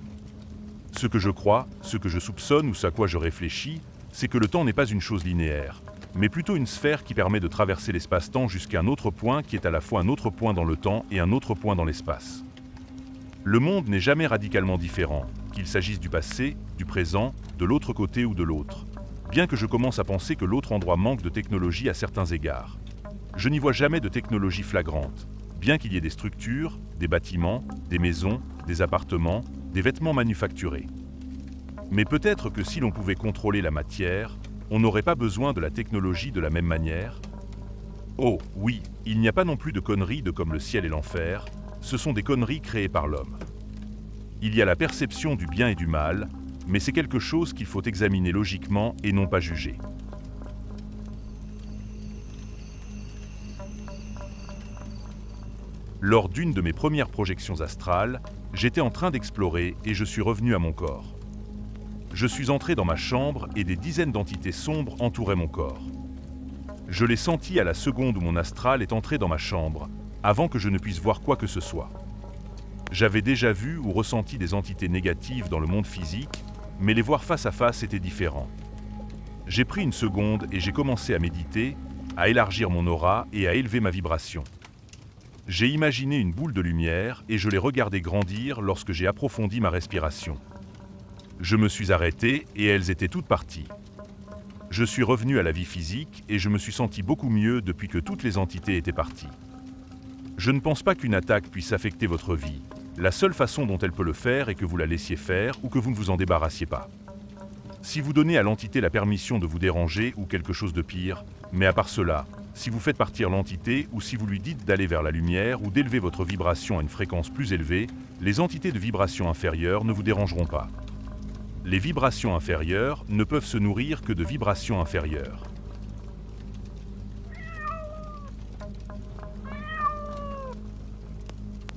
Ce que je crois, ce que je soupçonne ou ce à quoi je réfléchis, c'est que le temps n'est pas une chose linéaire, mais plutôt une sphère qui permet de traverser l'espace-temps jusqu'à un autre point qui est à la fois un autre point dans le temps et un autre point dans l'espace. Le monde n'est jamais radicalement différent, qu'il s'agisse du passé, du présent, de l'autre côté ou de l'autre, bien que je commence à penser que l'autre endroit manque de technologie à certains égards. Je n'y vois jamais de technologie flagrante, bien qu'il y ait des structures, des bâtiments, des maisons, des appartements, des vêtements manufacturés. Mais peut-être que si l'on pouvait contrôler la matière, on n'aurait pas besoin de la technologie de la même manière. Oh, oui, il n'y a pas non plus de conneries de comme le ciel et l'enfer, ce sont des conneries créées par l'homme. Il y a la perception du bien et du mal, mais c'est quelque chose qu'il faut examiner logiquement et non pas juger. Lors d'une de mes premières projections astrales, j'étais en train d'explorer et je suis revenu à mon corps. Je suis entré dans ma chambre et des dizaines d'entités sombres entouraient mon corps. Je l'ai senti à la seconde où mon astral est entré dans ma chambre, avant que je ne puisse voir quoi que ce soit. J'avais déjà vu ou ressenti des entités négatives dans le monde physique, mais les voir face à face était différent. J'ai pris une seconde et j'ai commencé à méditer, à élargir mon aura et à élever ma vibration. J'ai imaginé une boule de lumière et je l'ai regardée grandir lorsque j'ai approfondi ma respiration. Je me suis arrêté et elles étaient toutes parties. Je suis revenu à la vie physique et je me suis senti beaucoup mieux depuis que toutes les entités étaient parties. Je ne pense pas qu'une attaque puisse affecter votre vie. La seule façon dont elle peut le faire est que vous la laissiez faire ou que vous ne vous en débarrassiez pas. Si vous donnez à l'entité la permission de vous déranger ou quelque chose de pire, mais à part cela, si vous faites partir l'entité ou si vous lui dites d'aller vers la lumière ou d'élever votre vibration à une fréquence plus élevée, les entités de vibration inférieure ne vous dérangeront pas. Les vibrations inférieures ne peuvent se nourrir que de vibrations inférieures.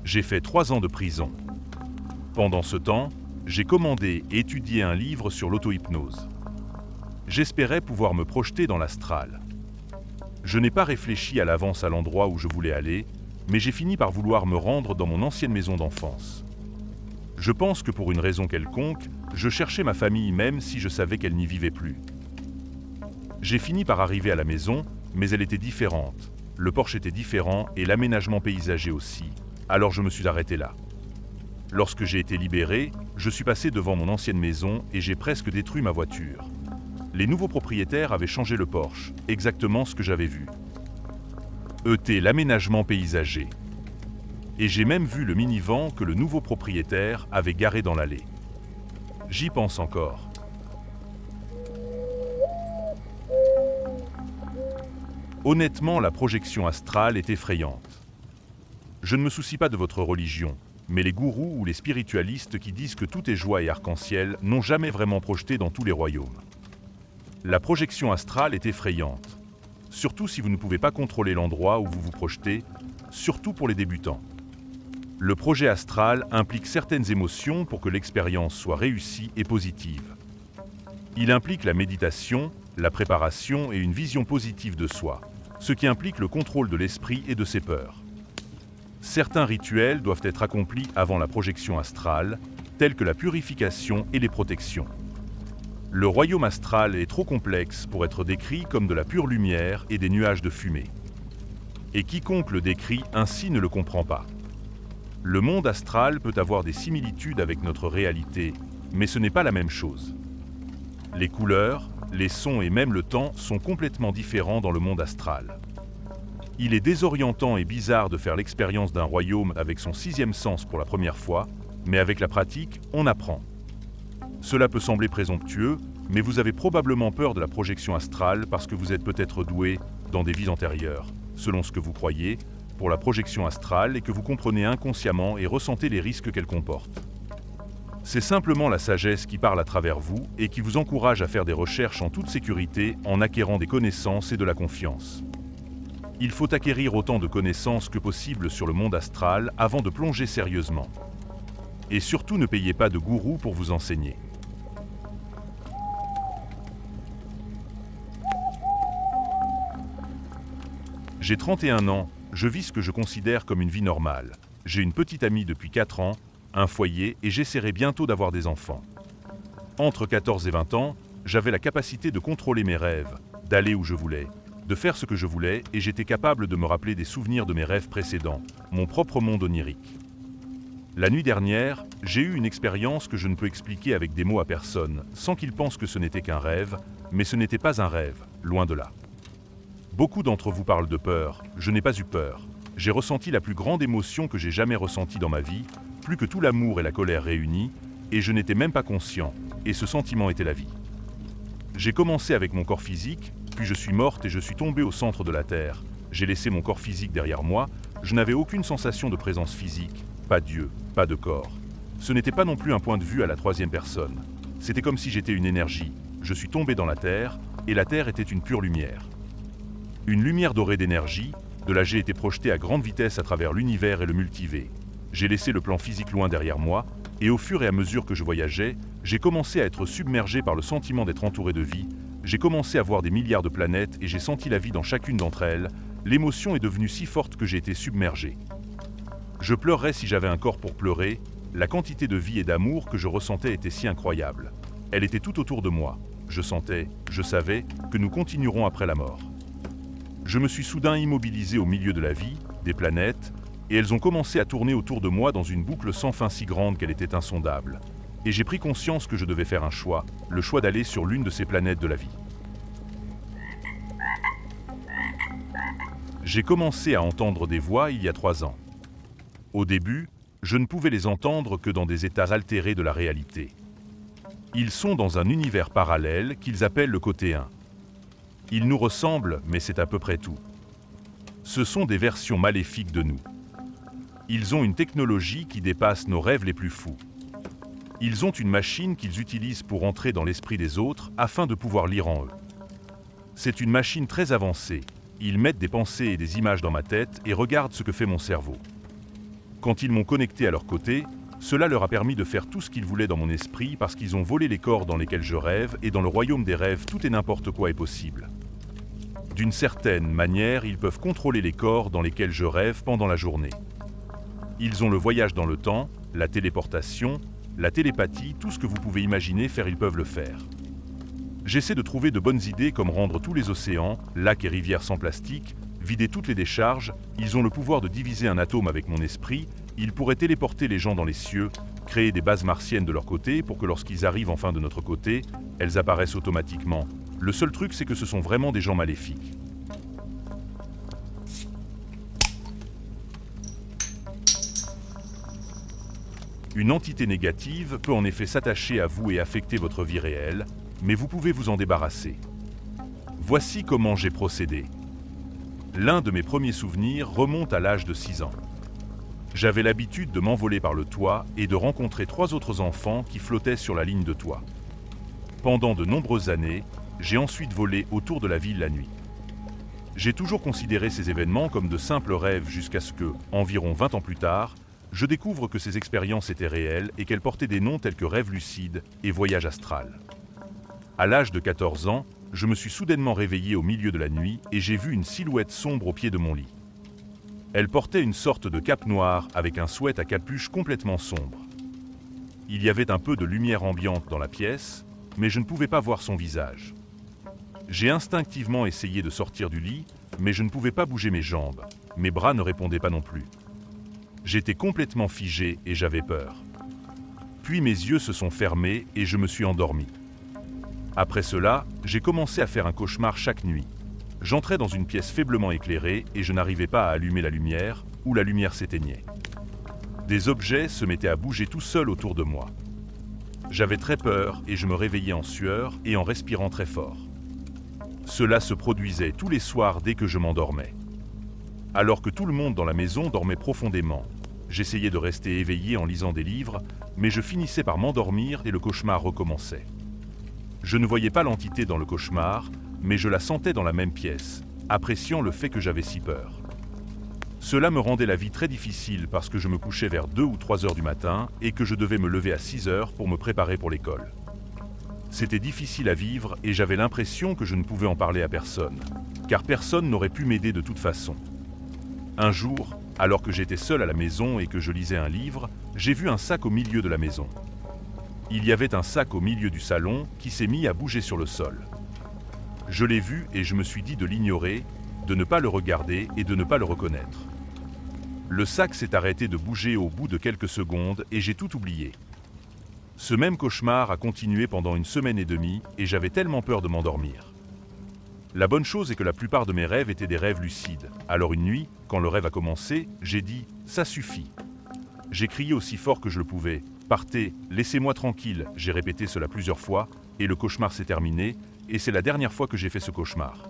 J'ai fait 3 ans de prison. Pendant ce temps, j'ai commandé et étudié un livre sur l'auto-hypnose. J'espérais pouvoir me projeter dans l'astral. Je n'ai pas réfléchi à l'avance à l'endroit où je voulais aller, mais j'ai fini par vouloir me rendre dans mon ancienne maison d'enfance. Je pense que pour une raison quelconque, je cherchais ma famille même si je savais qu'elle n'y vivait plus. J'ai fini par arriver à la maison, mais elle était différente. Le porche était différent et l'aménagement paysager aussi. Alors je me suis arrêté là. Lorsque j'ai été libéré, je suis passé devant mon ancienne maison et j'ai presque détruit ma voiture. Les nouveaux propriétaires avaient changé le porche, exactement ce que j'avais vu. L'aménagement paysager. Et j'ai même vu le minivan que le nouveau propriétaire avait garé dans l'allée. J'y pense encore. Honnêtement, la projection astrale est effrayante. Je ne me soucie pas de votre religion, mais les gourous ou les spiritualistes qui disent que tout est joie et arc-en-ciel n'ont jamais vraiment projeté dans tous les royaumes. La projection astrale est effrayante, surtout si vous ne pouvez pas contrôler l'endroit où vous vous projetez, surtout pour les débutants. Le projet astral implique certaines émotions pour que l'expérience soit réussie et positive. Il implique la méditation, la préparation et une vision positive de soi, ce qui implique le contrôle de l'esprit et de ses peurs. Certains rituels doivent être accomplis avant la projection astrale, tels que la purification et les protections. Le royaume astral est trop complexe pour être décrit comme de la pure lumière et des nuages de fumée. Et quiconque le décrit ainsi ne le comprend pas. Le monde astral peut avoir des similitudes avec notre réalité, mais ce n'est pas la même chose. Les couleurs, les sons et même le temps sont complètement différents dans le monde astral. Il est désorientant et bizarre de faire l'expérience d'un royaume avec son 6e sens pour la première fois, mais avec la pratique, on apprend. Cela peut sembler présomptueux, mais vous avez probablement peur de la projection astrale parce que vous êtes peut-être doué, dans des vies antérieures, selon ce que vous croyez, pour la projection astrale et que vous comprenez inconsciemment et ressentez les risques qu'elle comporte. C'est simplement la sagesse qui parle à travers vous et qui vous encourage à faire des recherches en toute sécurité en acquérant des connaissances et de la confiance. Il faut acquérir autant de connaissances que possible sur le monde astral avant de plonger sérieusement. Et surtout ne payez pas de gourou pour vous enseigner. J'ai 31 ans, je vis ce que je considère comme une vie normale. J'ai une petite amie depuis 4 ans, un foyer et j'essaierai bientôt d'avoir des enfants. Entre 14 et 20 ans, j'avais la capacité de contrôler mes rêves, d'aller où je voulais, de faire ce que je voulais et j'étais capable de me rappeler des souvenirs de mes rêves précédents, mon propre monde onirique. La nuit dernière, j'ai eu une expérience que je ne peux expliquer avec des mots à personne, sans qu'ils pensent que ce n'était qu'un rêve, mais ce n'était pas un rêve, loin de là. Beaucoup d'entre vous parlent de peur, je n'ai pas eu peur. J'ai ressenti la plus grande émotion que j'ai jamais ressentie dans ma vie, plus que tout l'amour et la colère réunis, et je n'étais même pas conscient, et ce sentiment était la vie. J'ai commencé avec mon corps physique, puis je suis morte et je suis tombée au centre de la Terre. J'ai laissé mon corps physique derrière moi, je n'avais aucune sensation de présence physique, pas Dieu, pas de corps. Ce n'était pas non plus un point de vue à la 3e personne. C'était comme si j'étais une énergie. Je suis tombé dans la Terre, et la Terre était une pure lumière. Une lumière dorée d'énergie, de là j'ai été projeté à grande vitesse à travers l'univers et le multivers. J'ai laissé le plan physique loin derrière moi, et au fur et à mesure que je voyageais, j'ai commencé à être submergé par le sentiment d'être entouré de vie. J'ai commencé à voir des milliards de planètes et j'ai senti la vie dans chacune d'entre elles. L'émotion est devenue si forte que j'ai été submergé. Je pleurerais si j'avais un corps pour pleurer. La quantité de vie et d'amour que je ressentais était si incroyable. Elle était tout autour de moi. Je sentais, je savais, que nous continuerons après la mort. Je me suis soudain immobilisé au milieu de la vie, des planètes, et elles ont commencé à tourner autour de moi dans une boucle sans fin si grande qu'elle était insondable. Et j'ai pris conscience que je devais faire un choix, le choix d'aller sur l'une de ces planètes de la vie. J'ai commencé à entendre des voix il y a 3 ans. Au début, je ne pouvais les entendre que dans des états altérés de la réalité. Ils sont dans un univers parallèle qu'ils appellent le côté 1. Ils nous ressemblent, mais c'est à peu près tout. Ce sont des versions maléfiques de nous. Ils ont une technologie qui dépasse nos rêves les plus fous. Ils ont une machine qu'ils utilisent pour entrer dans l'esprit des autres afin de pouvoir lire en eux. C'est une machine très avancée. Ils mettent des pensées et des images dans ma tête et regardent ce que fait mon cerveau. Quand ils m'ont connecté à leur côté, cela leur a permis de faire tout ce qu'ils voulaient dans mon esprit parce qu'ils ont volé les corps dans lesquels je rêve et dans le royaume des rêves, tout et n'importe quoi est possible. D'une certaine manière, ils peuvent contrôler les corps dans lesquels je rêve pendant la journée. Ils ont le voyage dans le temps, la téléportation, la télépathie, tout ce que vous pouvez imaginer faire, ils peuvent le faire. J'essaie de trouver de bonnes idées comme rendre tous les océans, lacs et rivières sans plastique, vider toutes les décharges. Ils ont le pouvoir de diviser un atome avec mon esprit, ils pourraient téléporter les gens dans les cieux, créer des bases martiennes de leur côté pour que lorsqu'ils arrivent enfin de notre côté, elles apparaissent automatiquement. Le seul truc, c'est que ce sont vraiment des gens maléfiques. Une entité négative peut en effet s'attacher à vous et affecter votre vie réelle, mais vous pouvez vous en débarrasser. Voici comment j'ai procédé. L'un de mes premiers souvenirs remonte à l'âge de 6 ans. J'avais l'habitude de m'envoler par le toit et de rencontrer 3 autres enfants qui flottaient sur la ligne de toit. Pendant de nombreuses années, j'ai ensuite volé autour de la ville la nuit. J'ai toujours considéré ces événements comme de simples rêves jusqu'à ce que, environ 20 ans plus tard, je découvre que ces expériences étaient réelles et qu'elles portaient des noms tels que rêve lucide et voyage astral. À l'âge de 14 ans, je me suis soudainement réveillé au milieu de la nuit et j'ai vu une silhouette sombre au pied de mon lit. Elle portait une sorte de cape noire avec un sweat à capuche complètement sombre. Il y avait un peu de lumière ambiante dans la pièce, mais je ne pouvais pas voir son visage. J'ai instinctivement essayé de sortir du lit, mais je ne pouvais pas bouger mes jambes. Mes bras ne répondaient pas non plus. J'étais complètement figé et j'avais peur. Puis mes yeux se sont fermés et je me suis endormi. Après cela, j'ai commencé à faire un cauchemar chaque nuit. J'entrais dans une pièce faiblement éclairée et je n'arrivais pas à allumer la lumière, ou la lumière s'éteignait. Des objets se mettaient à bouger tout seuls autour de moi. J'avais très peur et je me réveillais en sueur et en respirant très fort. Cela se produisait tous les soirs dès que je m'endormais. Alors que tout le monde dans la maison dormait profondément, j'essayais de rester éveillé en lisant des livres, mais je finissais par m'endormir et le cauchemar recommençait. Je ne voyais pas l'entité dans le cauchemar, mais je la sentais dans la même pièce, appréciant le fait que j'avais si peur. Cela me rendait la vie très difficile parce que je me couchais vers 2 ou 3 heures du matin et que je devais me lever à 6 heures pour me préparer pour l'école. C'était difficile à vivre et j'avais l'impression que je ne pouvais en parler à personne, car personne n'aurait pu m'aider de toute façon. Un jour, alors que j'étais seul à la maison et que je lisais un livre, j'ai vu un sac au milieu de la maison. Il y avait un sac au milieu du salon qui s'est mis à bouger sur le sol. Je l'ai vu et je me suis dit de l'ignorer, de ne pas le regarder et de ne pas le reconnaître. Le sac s'est arrêté de bouger au bout de quelques secondes et j'ai tout oublié. Ce même cauchemar a continué pendant 1 semaine et demie et j'avais tellement peur de m'endormir. La bonne chose est que la plupart de mes rêves étaient des rêves lucides. Alors une nuit, quand le rêve a commencé, j'ai dit « ça suffit ». J'ai crié aussi fort que je le pouvais « partez, laissez-moi tranquille », j'ai répété cela plusieurs fois et le cauchemar s'est terminé et c'est la dernière fois que j'ai fait ce cauchemar.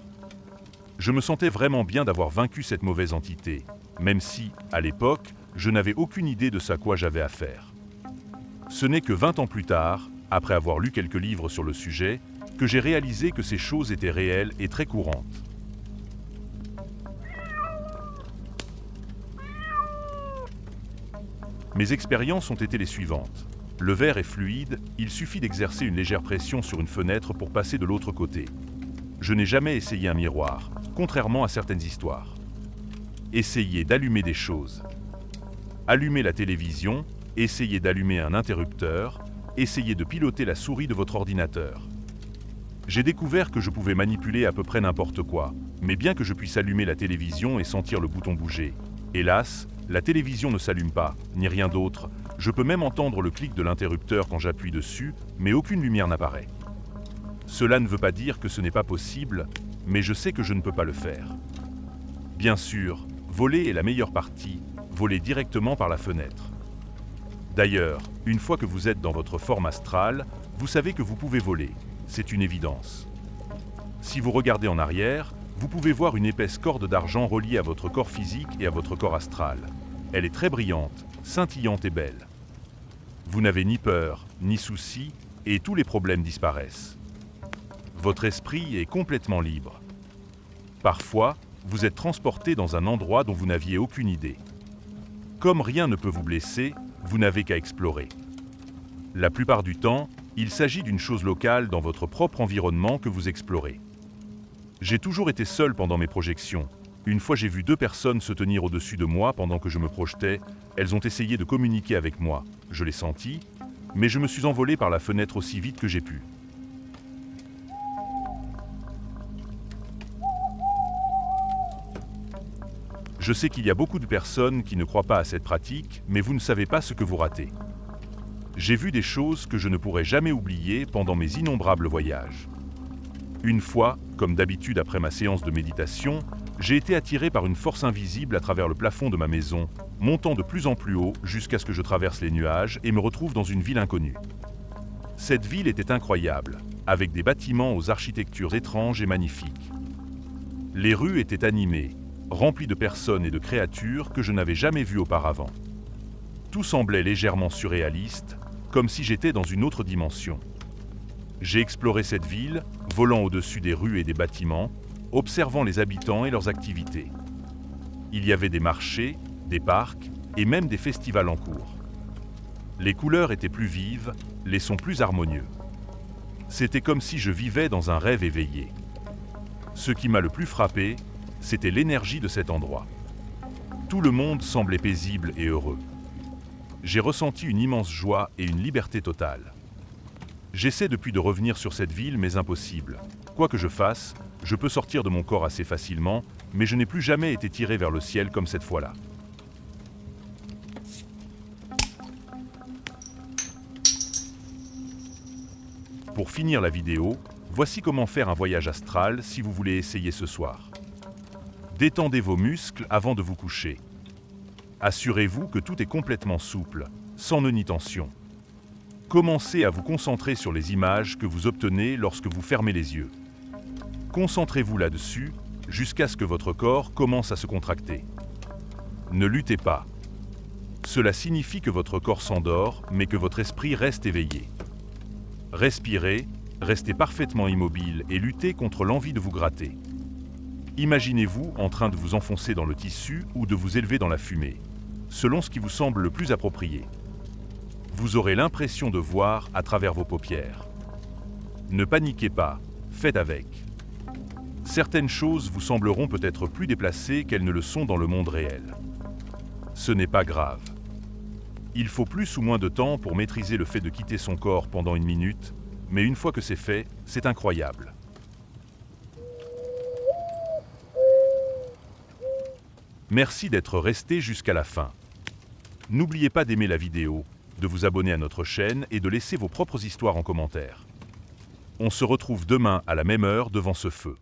Je me sentais vraiment bien d'avoir vaincu cette mauvaise entité, même si, à l'époque, je n'avais aucune idée de ce à quoi j'avais affaire. Ce n'est que 20 ans plus tard, après avoir lu quelques livres sur le sujet, que j'ai réalisé que ces choses étaient réelles et très courantes. Mes expériences ont été les suivantes. Le verre est fluide, il suffit d'exercer une légère pression sur une fenêtre pour passer de l'autre côté. Je n'ai jamais essayé un miroir, contrairement à certaines histoires. Essayez d'allumer des choses. Allumez la télévision, essayez d'allumer un interrupteur, essayez de piloter la souris de votre ordinateur. J'ai découvert que je pouvais manipuler à peu près n'importe quoi, mais bien que je puisse allumer la télévision et sentir le bouton bouger. Hélas, la télévision ne s'allume pas, ni rien d'autre. Je peux même entendre le clic de l'interrupteur quand j'appuie dessus, mais aucune lumière n'apparaît. Cela ne veut pas dire que ce n'est pas possible, mais je sais que je ne peux pas le faire. Bien sûr, voler est la meilleure partie, voler directement par la fenêtre. D'ailleurs, une fois que vous êtes dans votre forme astrale, vous savez que vous pouvez voler, c'est une évidence. Si vous regardez en arrière, vous pouvez voir une épaisse corde d'argent reliée à votre corps physique et à votre corps astral. Elle est très brillante, scintillante et belle. Vous n'avez ni peur, ni soucis, et tous les problèmes disparaissent. Votre esprit est complètement libre. Parfois, vous êtes transporté dans un endroit dont vous n'aviez aucune idée. Comme rien ne peut vous blesser, vous n'avez qu'à explorer. La plupart du temps, il s'agit d'une chose locale dans votre propre environnement que vous explorez. J'ai toujours été seul pendant mes projections. Une fois j'ai vu 2 personnes se tenir au-dessus de moi pendant que je me projetais. Elles ont essayé de communiquer avec moi. Je l'ai senti, mais je me suis envolé par la fenêtre aussi vite que j'ai pu. Je sais qu'il y a beaucoup de personnes qui ne croient pas à cette pratique, mais vous ne savez pas ce que vous ratez. J'ai vu des choses que je ne pourrai jamais oublier pendant mes innombrables voyages. Une fois, comme d'habitude après ma séance de méditation, j'ai été attiré par une force invisible à travers le plafond de ma maison, montant de plus en plus haut jusqu'à ce que je traverse les nuages et me retrouve dans une ville inconnue. Cette ville était incroyable, avec des bâtiments aux architectures étranges et magnifiques. Les rues étaient animées, remplies de personnes et de créatures que je n'avais jamais vues auparavant. Tout semblait légèrement surréaliste, comme si j'étais dans une autre dimension. J'ai exploré cette ville, volant au-dessus des rues et des bâtiments, observant les habitants et leurs activités. Il y avait des marchés, des parcs et même des festivals en cours. Les couleurs étaient plus vives, les sons plus harmonieux. C'était comme si je vivais dans un rêve éveillé. Ce qui m'a le plus frappé, c'était l'énergie de cet endroit. Tout le monde semblait paisible et heureux. J'ai ressenti une immense joie et une liberté totale. J'essaie depuis de revenir sur cette ville, mais impossible. Quoi que je fasse, je peux sortir de mon corps assez facilement, mais je n'ai plus jamais été tiré vers le ciel comme cette fois-là. Pour finir la vidéo, voici comment faire un voyage astral si vous voulez essayer ce soir. Détendez vos muscles avant de vous coucher. Assurez-vous que tout est complètement souple, sans nœud ni tension. Commencez à vous concentrer sur les images que vous obtenez lorsque vous fermez les yeux. Concentrez-vous là-dessus jusqu'à ce que votre corps commence à se contracter. Ne luttez pas. Cela signifie que votre corps s'endort, mais que votre esprit reste éveillé. Respirez, restez parfaitement immobile et luttez contre l'envie de vous gratter. Imaginez-vous en train de vous enfoncer dans le tissu ou de vous élever dans la fumée, selon ce qui vous semble le plus approprié. Vous aurez l'impression de voir à travers vos paupières. Ne paniquez pas, faites avec. Certaines choses vous sembleront peut-être plus déplacées qu'elles ne le sont dans le monde réel. Ce n'est pas grave. Il faut plus ou moins de temps pour maîtriser le fait de quitter son corps pendant 1 minute, mais une fois que c'est fait, c'est incroyable. Merci d'être resté jusqu'à la fin. N'oubliez pas d'aimer la vidéo, de vous abonner à notre chaîne et de laisser vos propres histoires en commentaire. On se retrouve demain à la même heure devant ce feu.